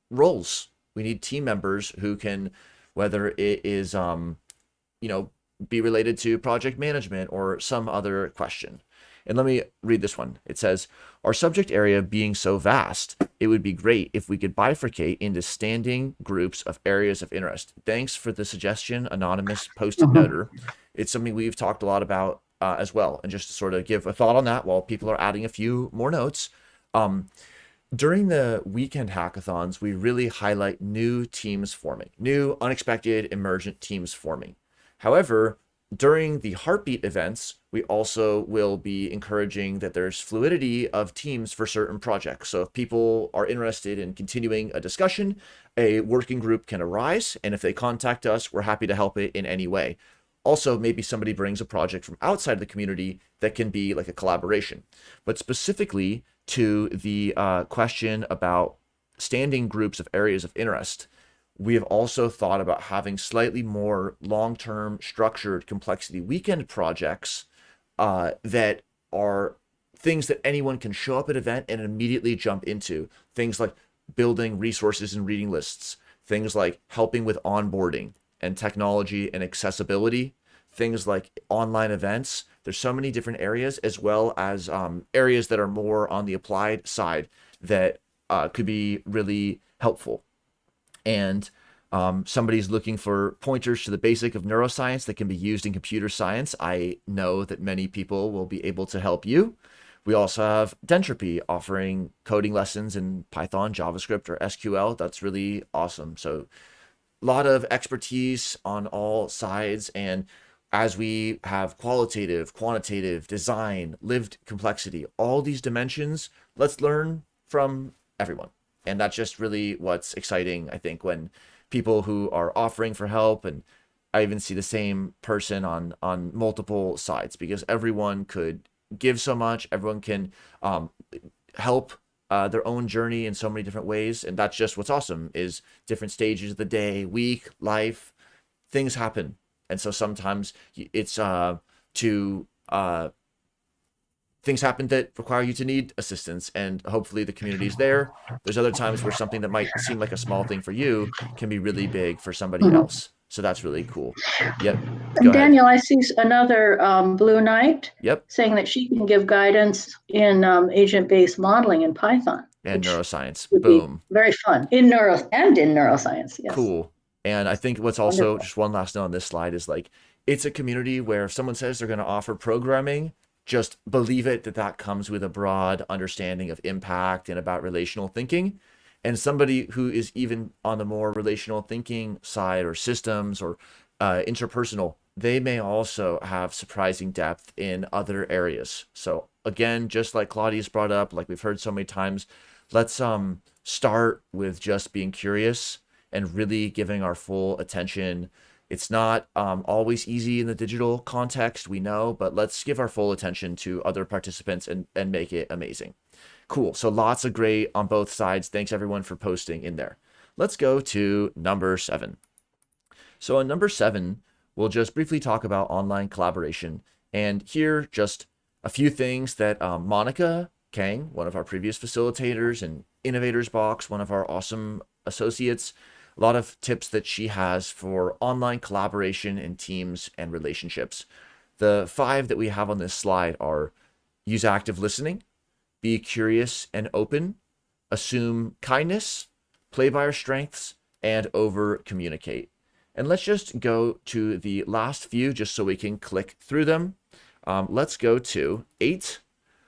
roles. We need team members who can, whether it is be related to project management or some other question. And let me read this one. It says, our subject area being so vast, it would be great if we could bifurcate into standing groups of areas of interest. Thanks for the suggestion, anonymous post-it noter. It's something we've talked a lot about as well. And just to sort of give a thought on that while people are adding a few more notes. During the weekend hackathons, we really highlight new teams forming, new unexpected emergent teams forming. However, during the Heartbeat events, we also will be encouraging that there's fluidity of teams for certain projects. So if people are interested in continuing a discussion, a working group can arise. And if they contact us, we're happy to help it in any way. Also, maybe somebody brings a project from outside the community that can be like a collaboration. But specifically to the question about standing groups of areas of interest, we have also thought about having slightly more long-term structured complexity weekend projects that are things that anyone can show up at an event and immediately jump into. Things like building resources and reading lists, things like helping with onboarding and technology and accessibility, things like online events. There's so many different areas, as well as areas that are more on the applied side that could be really helpful. And somebody's looking for pointers to the basic of neuroscience that can be used in computer science. I know that many people will be able to help you. We also have Dentropy offering coding lessons in Python, JavaScript, or SQL. That's really awesome. So a lot of expertise on all sides. And as we have qualitative, quantitative, design, lived complexity, all these dimensions, let's learn from everyone. And that's just really what's exciting, I think, when people who are offering for help, and I even see the same person on multiple sides, because everyone could give so much, everyone can help their own journey in so many different ways. And that's just what's awesome, is different stages of the day, week, life, things happen. And so sometimes it's things happen that require you to need assistance, and hopefully the community's there. There's other times where something that might seem like a small thing for you can be really big for somebody else. So that's really cool. Yep. And Daniel, I see another Blue Knight. Yep. Saying that she can give guidance in agent-based modeling in Python. And neuroscience. Boom. Very fun in neuroscience. Yes. Cool. And I think what's also just one last note on this slide is like, it's a community where if someone says they're going to offer programming, just believe it, that comes with a broad understanding of impact and about relational thinking. And somebody who is even on the more relational thinking side, or systems, or interpersonal, they may also have surprising depth in other areas. So again, just like Claudia's brought up, like we've heard so many times, let's start with just being curious and really giving our full attention. It's not always easy in the digital context, we know, but let's give our full attention to other participants and make it amazing. Cool. So lots of great on both sides. Thanks everyone for posting in there. Let's go to number 7. So on number 7, we'll just briefly talk about online collaboration. And here, just a few things that Monica Kang, one of our previous facilitators, and Innovators Box, one of our awesome associates, a lot of tips that she has for online collaboration in teams and relationships. The 5 that we have on this slide are: use active listening, be curious and open, assume kindness, play by our strengths, and over communicate. And let's just go to the last few just so we can click through them. Let's go to 8,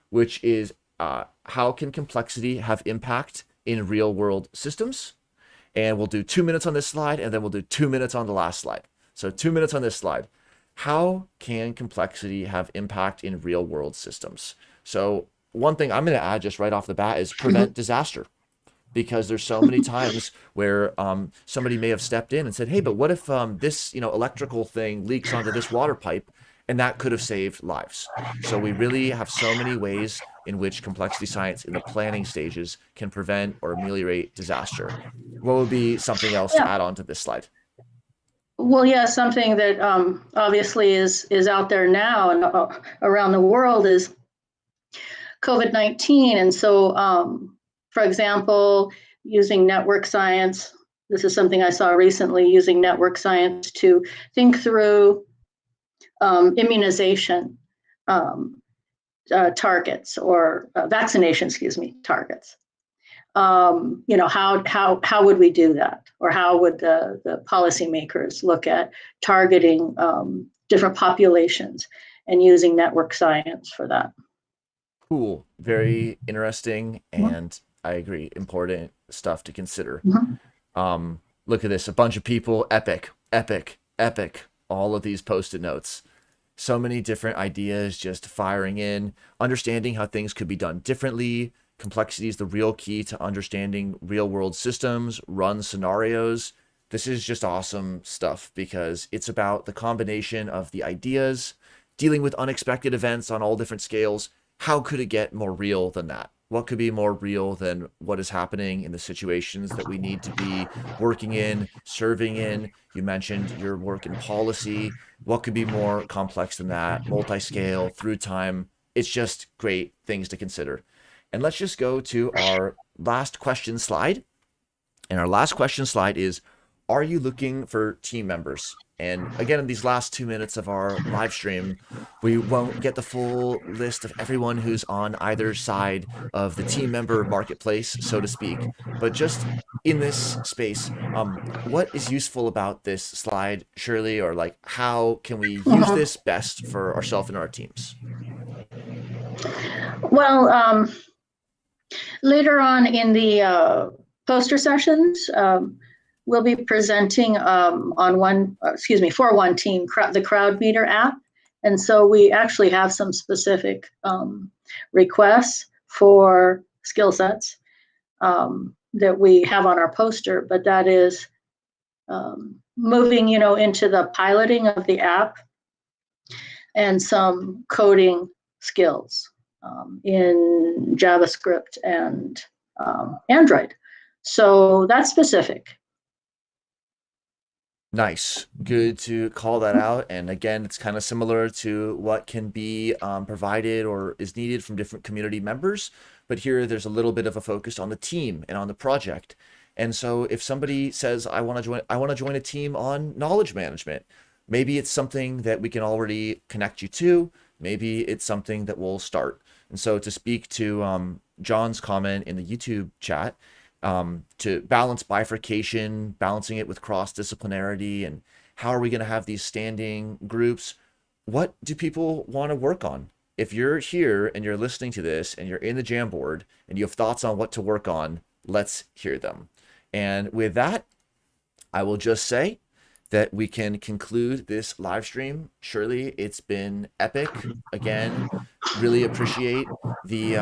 which is how can complexity have impact in real world systems? And we'll do 2 minutes on this slide, and then we'll do 2 minutes on the last slide. So 2 minutes on this slide. How can complexity have impact in real world systems? So one thing I'm going to add just right off the bat is prevent disaster, because there's so many times where somebody may have stepped in and said, hey, but what if this electrical thing leaks onto this water pipe? And that could have saved lives. So we really have so many ways in which complexity science in the planning stages can prevent or ameliorate disaster. What would be something else to add on to this slide? Well, yeah, something that obviously is out there now and around the world is COVID-19. And so, for example, using network science, this is something I saw recently, using network science to think through immunization. targets or vaccination, targets. How would we do that? Or how would the policymakers look at targeting different populations and using network science for that? Cool. Very interesting. And I agree, important stuff to consider. Look at this. A bunch of people. Epic, epic, epic. All of these Post-it notes. So many different ideas just firing in, understanding how things could be done differently. Complexity is the real key to understanding real world systems, run scenarios. This is just awesome stuff because it's about the combination of the ideas, dealing with unexpected events on all different scales. How could it get more real than that? What could be more real than what is happening in the situations that we need to be working in, serving in? You mentioned your work in policy. What could be more complex than that? Multi-scale, through time. It's just great things to consider. And let's just go to our last question slide. And our last question slide is, are you looking for team members? And again, in these last 2 minutes of our live stream, we won't get the full list of everyone who's on either side of the team member marketplace, so to speak. But just in this space, what is useful about this slide, Shirley, or like how can we use this best for ourselves and our teams? Well, later on in the poster sessions, we'll be presenting for one team, the CrowdMeter app. And so we actually have some specific requests for skill sets that we have on our poster, but that is moving, into the piloting of the app and some coding skills in JavaScript and Android. So that's specific. Nice. Good to call that out. And again, it's kind of similar to what can be provided or is needed from different community members. But here there's a little bit of a focus on the team and on the project. And so if somebody says, I want to join a team on knowledge management, maybe it's something that we can already connect you to. Maybe it's something that we'll start. And so to speak to John's comment in the YouTube chat, to balance bifurcation, balancing it with cross-disciplinarity, and how are we going to have these standing groups? What do people want to work on? If you're here and you're listening to this and you're in the Jamboard and you have thoughts on what to work on, let's hear them. And with that, I will just say that we can conclude this live stream. Shirley, it's been epic. Again, really appreciate the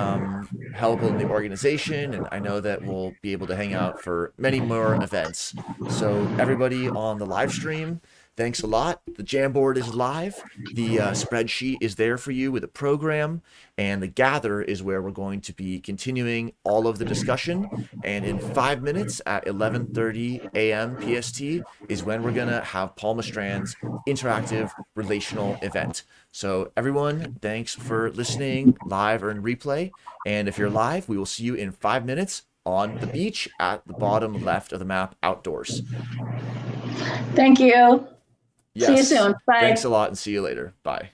help in the organization, and I know that we'll be able to hang out for many more events. So everybody on the live stream, thanks a lot. The Jamboard is live. The spreadsheet is there for you with a program, and the Gather is where we're going to be continuing all of the discussion. And in 5 minutes at 11:30 a.m. PST is when we're going to have Paul Mastrand's interactive relational event. So everyone, thanks for listening live or in replay. And if you're live, we will see you in 5 minutes on the beach at the bottom left of the map outdoors. Thank you. Yes. See you soon. Bye. Thanks a lot and see you later. Bye.